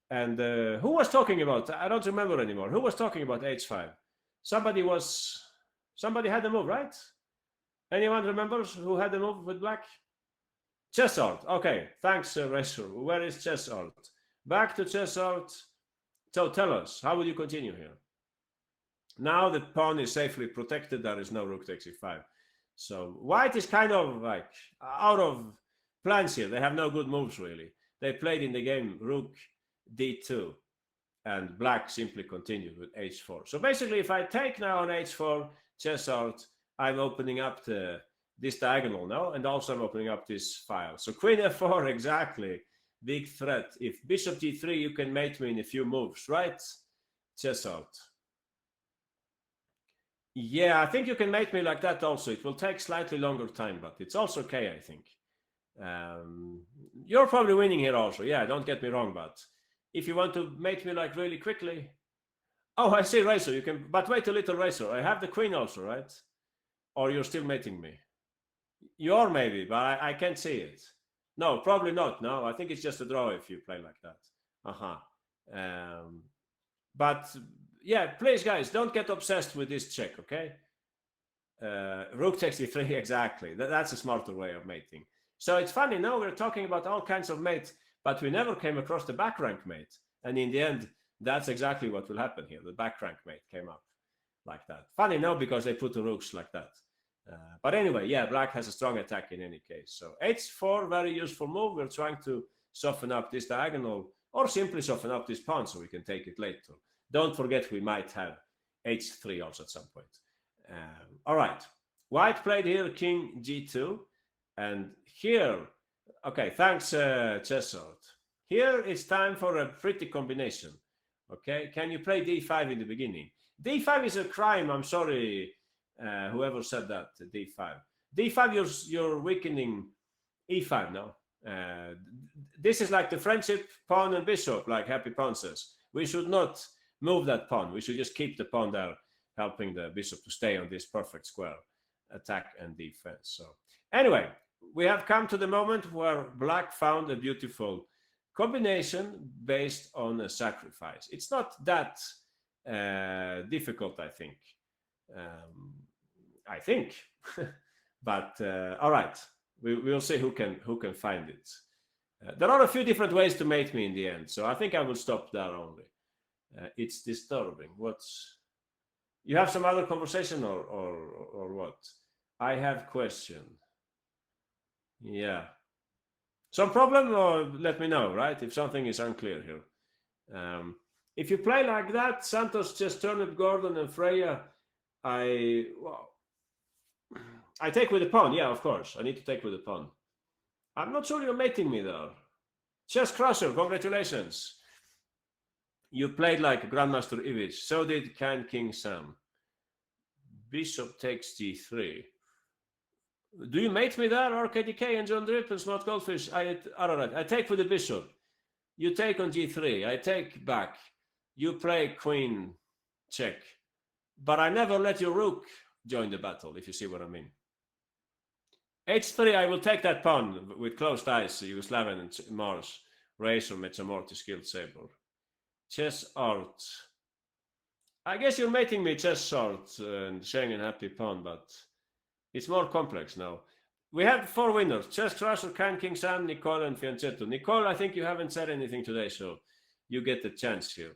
And who was talking about? I don't remember anymore. Who was talking about H5? Somebody had the move, right? Anyone remembers who had the move with black? Chess Art. Okay, thanks, Razor. Where is Chess Art? Back to Chess Art. So tell us, how will you continue here? Now the pawn is safely protected. There is no rook takes E5. So white is kind of like out of plans here. They have no good moves, really. They played in the game rook d2, and black simply continued with h4. So basically, if I take now on h4, chess art, I'm opening up this diagonal now, and also I'm opening up this file. So queen f4, exactly, big threat. If bishop g3, you can mate me in a few moves, right? Chess art. Yeah, I think you can mate me like that also. It will take slightly longer time, but it's also okay, I think. You're probably winning here also. Yeah, don't get me wrong, but if you want to mate me like really quickly. Oh, I see, Razor. You can, but wait a little, Razor. I have the queen also, right? Or you're still mating me? You are maybe, but I can't see it. No, probably not. No, I think it's just a draw if you play like that. But yeah, please, guys, don't get obsessed with this check, okay? Rook takes d3, exactly. That's a smarter way of mating. So it's funny, now we're talking about all kinds of mates, but we never came across the back rank mate. And in the end, that's exactly what will happen here. The back rank mate came up like that. Funny, no, because they put the rooks like that. But anyway, yeah, black has a strong attack in any case. So h4, very useful move. We're trying to soften up this diagonal, or simply soften up this pawn so we can take it later. Don't forget we might have h3 also at some point. All right, white played here king g2, and here, okay, thanks Chessart. Here it's time for a pretty combination. Okay, can you play d5 in the beginning? d5 is a crime, I'm sorry, whoever said that, d5. d5, you're weakening e5 now. This is like the friendship pawn and bishop, like Happy Pawn says. We should not move that pawn. We should just keep the pawn there, helping the bishop to stay on this perfect square, attack and defense. So anyway, we have come to the moment where black found a beautiful combination based on a sacrifice. It's not that difficult, I think. But all right, we'll see who can find it. There are a few different ways to mate me in the end, so I think I will stop there only. It's disturbing. You have some other conversation or what? I have question. Yeah. Some problem, or let me know, right? If something is unclear here. If you play like that, Santos, just Turnip, Gordon, and Freya, I take with the pawn. Yeah, of course. I need to take with the pawn. I'm not sure you're mating me there. Chess Crusher, congratulations. You played like Grandmaster Ivic. So did King Sam. Bishop takes g3. Do you mate me there, RKDK and John Drip and Smart Goldfish? All right, I take with the bishop. You take on g3. I take back. You play queen check. But I never let your rook join the battle, if you see what I mean. h3, I will take that pawn with closed eyes, Yugoslavian and Mars. Razor, Metamorty, Skilled Saber. Chess Art. I guess you're mating me Chess Art and Schengen Happy Pawn, but it's more complex now. We have 4 winners. Chess Crusher, King Sam, Nicole, and Fianchetto. Nicole, I think you haven't said anything today, so you get the chance here.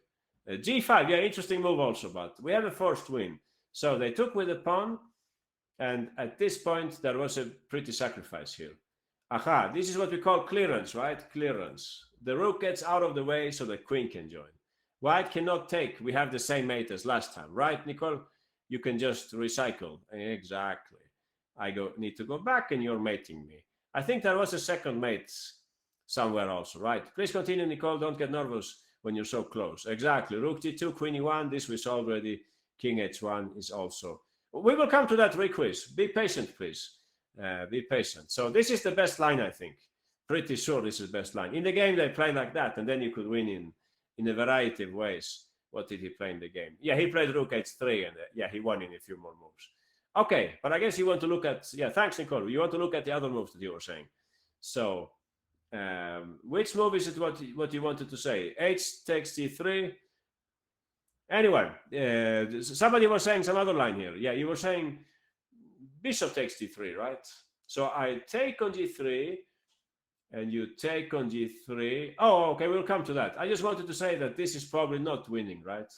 G5, yeah, interesting move also, but we have a first win. So they took with the pawn, and at this point, there was a pretty sacrifice here. Aha, this is what we call clearance, right? Clearance. The rook gets out of the way so the queen can join. White cannot take. We have the same mate as last time, right, Nicole? You can just recycle. Exactly. I need to go back and you're mating me. I think there was a second mate somewhere also, right? Please continue, Nicole. Don't get nervous when you're so close. Exactly. Rook g2, queen e1. This was already. King h1 is also. We will come to that requiz. Be patient, please. Be patient. So this is the best line, I think. Pretty sure this is the best line. In the game, they play like that, and then you could win in a variety of ways. What did he play in the game? Yeah, he played rook h3, and yeah, he won in a few more moves. Okay, but I guess you want to look at, yeah, thanks, Nicole. You want to look at the other moves that you were saying. So, which move is it what you wanted to say? H takes d3. Anyway, somebody was saying some other line here. Yeah, you were saying bishop takes d3, right? So I take on g3, and you take on g3. Oh, okay, we'll come to that. I just wanted to say that this is probably not winning, right?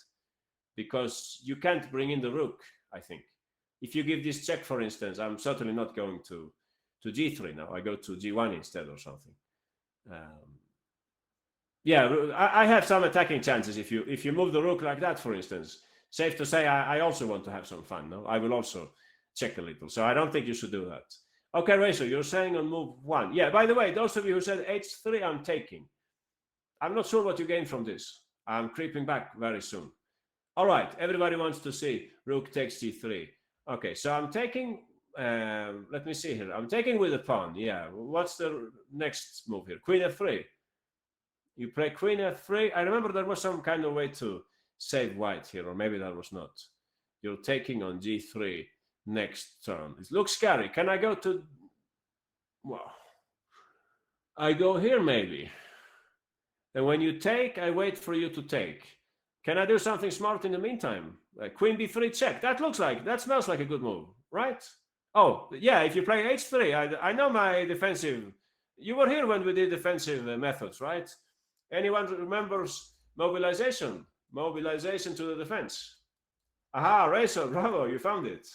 Because you can't bring in the rook, I think. If you give this check, for instance, I'm certainly not going to g3 now. I go to g1 instead or something. Yeah, I have some attacking chances if you move the rook like that, for instance. Safe to say, I also want to have some fun. No, I will also check a little. So I don't think you should do that. Okay, Razor, you're saying on move 1. Yeah, by the way, those of you who said h3, I'm taking. I'm not sure what you gain from this. I'm creeping back very soon. All right, everybody wants to see rook takes g3. Okay, so I'm taking, let me see here. I'm taking with a pawn, yeah. What's the next move here? Queen f3. You play queen f3. I remember there was some kind of way to save white here, or maybe that was not. You're taking on g3 next turn. It looks scary. Can I go to, well, I go here maybe. And when you take, I wait for you to take. Can I do something smart in the meantime? Queen b3 check. That smells like a good move, right? Oh, yeah, if you play h3, I know my defensive. You were here when we did defensive methods, right? Anyone remembers mobilization? Mobilization to the defense. Aha, Razor, bravo, you found it.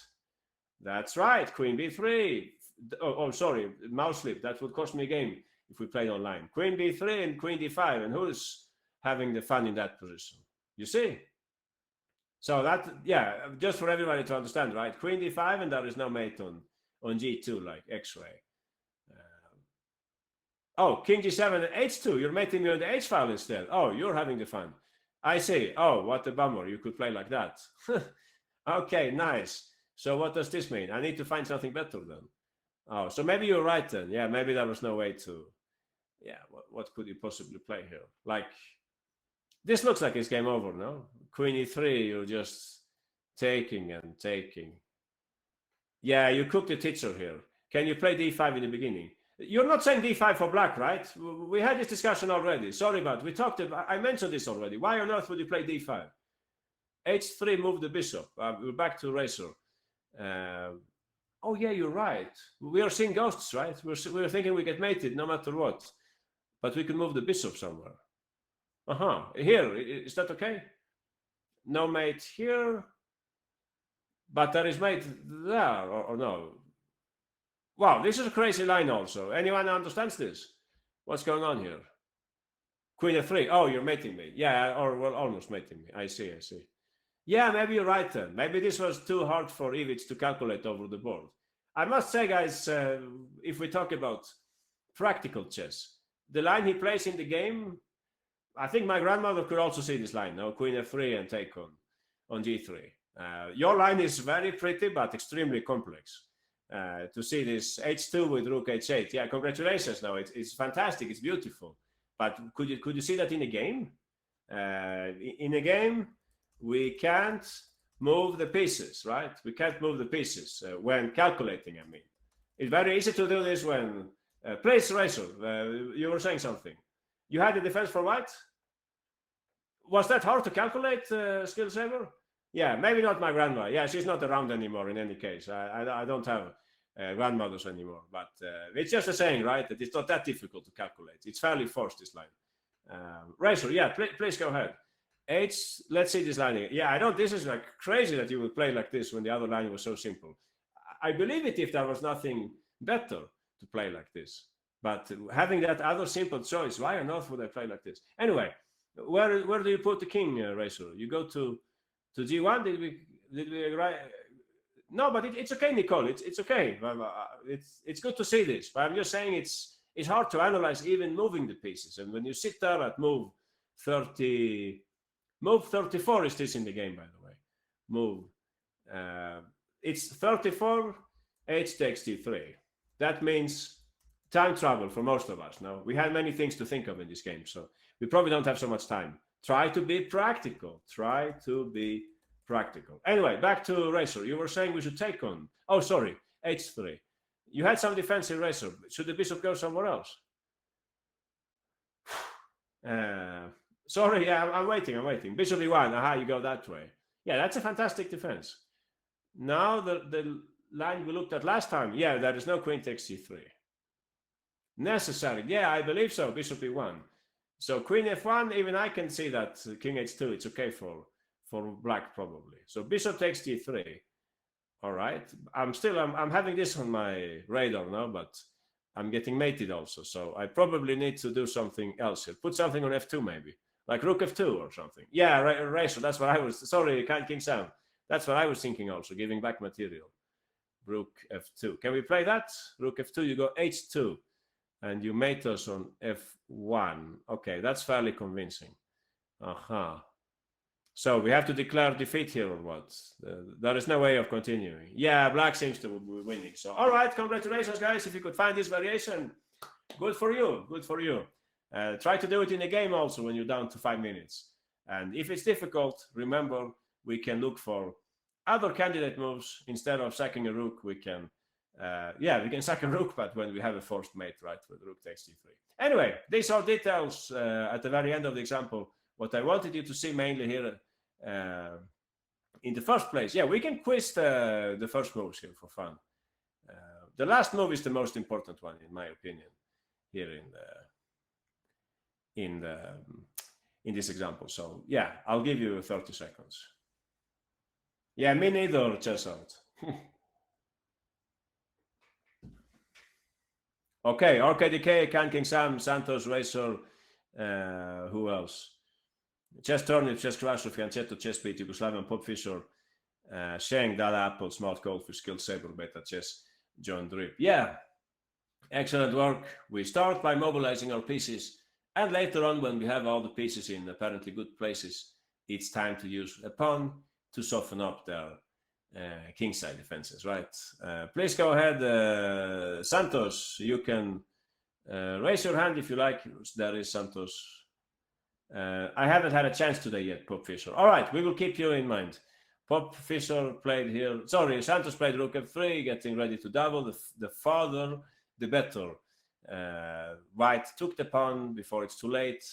That's right, queen b3. Oh, sorry, mouse slip. That would cost me a game if we played online. Queen b3 and queen d5, and who's having the fun in that position? You see? So that, yeah, just for everybody to understand, right? Queen d5, and there is no mate on g2 like x-ray. Oh, king g7 and h2. You're mating me on the h file instead. Oh, you're having the fun. I see. Oh, what a bummer. You could play like that. Okay, nice. So what does this mean? I need to find something better then. Oh, so maybe you're right then. Yeah, maybe there was no way to. Yeah, what could you possibly play here? Like, this looks like it's game over, no? Queen e3, you're just taking and taking. Yeah, you cooked the teacher here. Can you play d5 in the beginning? You're not saying d5 for black, right? We had this discussion already. Sorry, but we talked about, I mentioned this already. Why on earth would you play d5? h3, move the bishop. We're back to Razor. Oh, yeah, you're right. We are seeing ghosts, right? We're thinking we get mated no matter what. But we can move the bishop somewhere. Here, is that okay? No mate here. But there is mate there, or no? Wow, this is a crazy line also. Anyone understands this? What's going on here? Queen f3. Oh, you're mating me. Yeah, or well, almost mating me. I see. Yeah, maybe you're right then. Maybe this was too hard for Ivic to calculate over the board. I must say, guys, if we talk about practical chess, the line he plays in the game, I think my grandmother could also see this line, no? Queen f3 and take on g3. Your line is very pretty, but extremely complex. To see this h2 with rook h8, yeah, congratulations. No, it's fantastic, it's beautiful. But could you see that in a game? In a game, we can't move the pieces, right? We can't move the pieces when calculating, I mean. It's very easy to do this when... please, Razor, you were saying something. You had the defense for white? Was that hard to calculate, Skill Saver? Yeah, maybe not my grandma. Yeah, she's not around anymore in any case. I don't have grandmothers anymore. But it's just a saying, right? That it's not that difficult to calculate. It's fairly forced, this line. Razor, yeah, please go ahead. Let's see this line again. Yeah, this is like crazy that you would play like this when the other line was so simple. I believe it if there was nothing better to play like this. But having that other simple choice, why on earth would I play like this? Anyway, where do you put the king, Razor? You go to g1. Did we agree? No, but it's okay, Nicole. It's okay. It's good to see this. But I'm just saying it's hard to analyze even moving the pieces. And when you sit there at move 34 is this in the game, by the way. Move. It's 34. H takes d3. That means time travel for most of us. Now we have many things to think of in this game, so we probably don't have so much time. Try to be practical. Anyway, back to Razor. You were saying we should take on. Oh, sorry, h3. You had some defensive, Razor. Should the bishop go somewhere else? Sorry, yeah, I'm waiting. Bishop e1. Aha, you go that way. Yeah, that's a fantastic defense. Now the line we looked at last time. Yeah, there is no queen takes c3. Necessary. Yeah, I believe so. Bishop e1. So queen f1, even I can see that king h2, it's okay for black probably. So bishop takes d3. All right. I'm having this on my radar now, but I'm getting mated also. So I probably need to do something else here. Put something on F2 maybe, like Rook F2 or something. Yeah, Razor. That's what I was. Sorry, King Sam. That's what I was thinking also, giving back material. Rook F2. Can we play that? Rook F2, you go H2, and you mate us on F1. Okay, that's fairly convincing. Aha. So we have to declare defeat here or what? There is no way of continuing. Yeah, black seems to be winning. So, all right, congratulations, guys. If you could find this variation, good for you. Good for you. Try to do it in a game also when you're down to 5 minutes. And if it's difficult, remember, we can look for other candidate moves. Instead of sacking a rook, we can, we can sack a rook, but when we have a forced mate, right, with rook takes d3. Anyway, these are details at the very end of the example. What I wanted you to see mainly here in the first place, we can quiz the first moves here for fun. The last move is the most important one, in my opinion, here in this example. So I'll give you 30 seconds. Yeah, me neither, chess out. Okay, RKDK, Can King Sam, Santos, Razor, who else? Chess Turnip, Chess Crasher, Fianchetto, Chess Beat, Yugoslavian, Pop Fisher, Sheng, Dada Apple, Smart Goldfish, Skill Saber, Beta Chess, John Drip. Yeah, excellent work. We start by mobilizing our pieces, and later on, when we have all the pieces in apparently good places, it's time to use a pawn to soften up their kingside defenses, right? Please go ahead, Santos. You can raise your hand if you like. There is Santos. I haven't had a chance today yet, Pop Fisher. All right, we will keep you in mind. Pop Fisher played here. Sorry, Santos played Rook F3, getting ready to double. The farther, the better. White took the pawn before it's too late.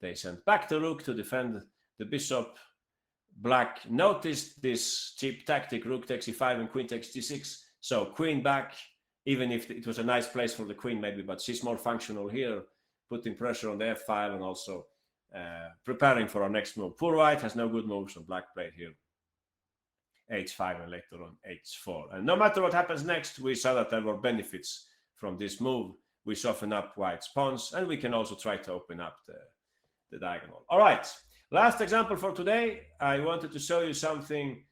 They sent back the rook to defend the bishop. Black noticed this cheap tactic, rook takes e5 and queen takes g6. So queen back, even if it was a nice place for the queen maybe, but she's more functional here, putting pressure on the f file and also preparing for our next move. Poor white has no good moves, so black played here h5 and later on h4. And no matter what happens next, we saw that there were benefits from this move. We soften up white's pawns, and we can also try to open up the diagonal. All right, last example for today. I wanted to show you something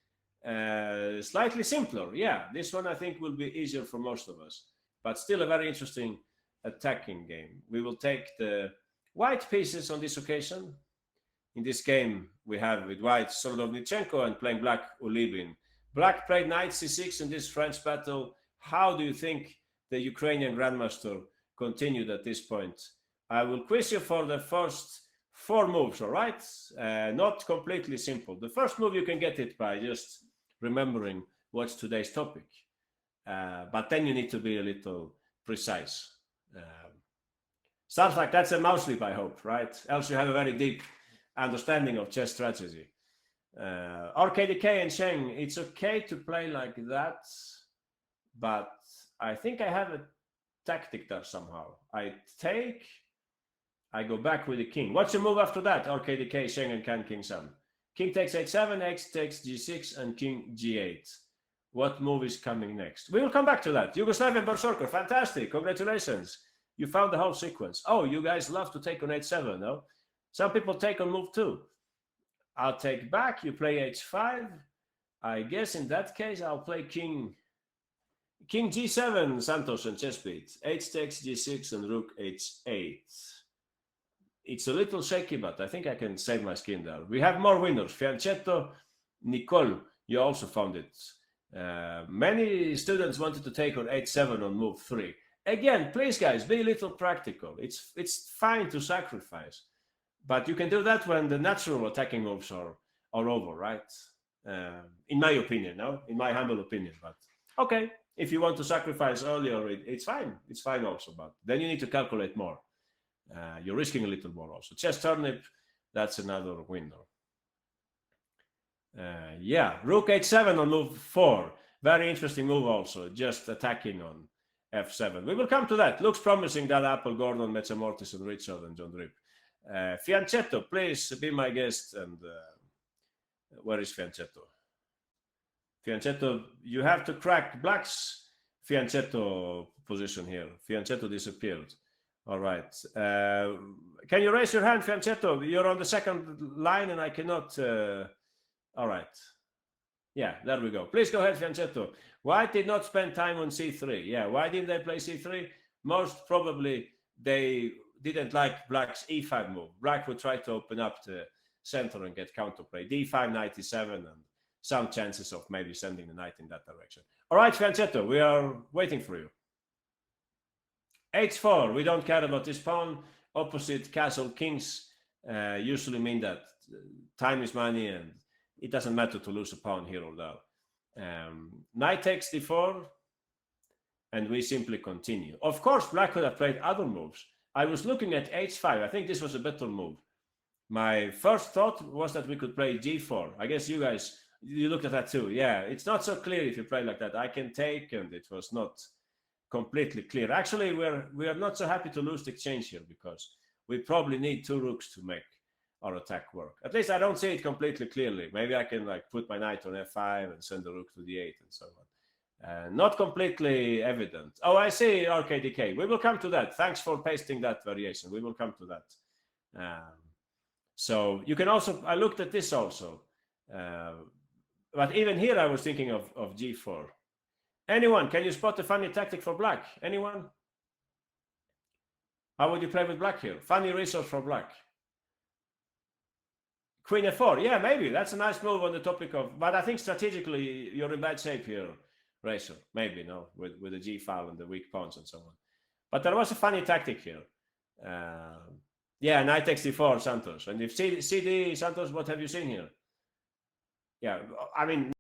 slightly simpler. Yeah, this one I think will be easier for most of us, but still a very interesting attacking game. We will take the white pieces on this occasion. In this game, we have with white Solodovnichenko and playing black Ulibin. Black played knight c6 in this French battle. How do you think the Ukrainian grandmaster continued at this point? I will quiz you for the first 4 moves, all right? Not completely simple. The first move, you can get it by just remembering what's today's topic. But then you need to be a little precise. Sounds like that's a mouse leap, I hope, right? Else you have a very deep understanding of chess strategy. RKDK and Sheng, it's okay to play like that, but I think I have a tactic there somehow. I go back with the king. What's the move after that? RKDK, Sheng, and Can King Sam. King takes h7, x takes g6, and king g8. What move is coming next? We will come back to that. Yugoslavian Berserker, fantastic. Congratulations. You found the whole sequence. Oh, you guys love to take on h7, no? Some people take on move 2. I'll take back, you play h5. I guess in that case, I'll play king g7, Santos and chessbeat. H takes g6 and rook h8. It's a little shaky, but I think I can save my skin there. We have more winners. Fianchetto, Nicole, you also found it. Many students wanted to take on h7 on move 3. Again, please guys, be a little practical. It's fine to sacrifice, but you can do that when the natural attacking moves are over, right? In my opinion, no? In my humble opinion, but okay. If you want to sacrifice earlier, it's fine. It's fine also, but then you need to calculate more. You're risking a little more also. Chess Turnip, that's another winner. Rook h7 on move 4. Very interesting move also, just attacking on f7. We will come to that. Looks promising, that Apple, Gordon, Metzamortis, and Richard, and John Drip. Fianchetto, please be my guest. And where is Fianchetto? Fianchetto, you have to crack black's fianchetto position here. Fianchetto disappeared. All right. Can you raise your hand, Fianchetto? You're on the second line and I cannot... all right. Yeah, there we go. Please go ahead, Fianchetto. White did not spend time on c3. Yeah, why didn't they play c3? Most probably they didn't like black's e5 move. Black would try to open up the center and get counterplay. d5, knight e7, and some chances of maybe sending the knight in that direction. All right, Fianchetto, we are waiting for you. h4, we don't care about this pawn. Opposite castle kings usually mean that time is money and it doesn't matter to lose a pawn here or there. Knight takes d4, and we simply continue. Of course, black could have played other moves. I was looking at h5. I think this was a better move. My first thought was that we could play g4. I guess you guys, you looked at that too. Yeah, it's not so clear if you play like that. I can take, and it was not completely clear. Actually, we are not so happy to lose the exchange here because we probably need 2 rooks to make our attack work. At least I don't see it completely clearly. Maybe I can like put my knight on f5 and send the rook to d8 and so on. Not completely evident. Oh, I see RKDK. We will come to that. Thanks for pasting that variation. We will come to that. So you can also, I looked at this also. But even here I was thinking of g4. Anyone, can you spot a funny tactic for black? Anyone? How would you play with black here? Funny resource for black. Queen f4, yeah, maybe. That's a nice move on the topic of, but I think strategically you're in bad shape here, Razor. Maybe, no, with the g file and the weak pawns and so on. But there was a funny tactic here. Yeah, knight takes d4, Santos. And if CD, Santos, what have you seen here? Yeah, I mean,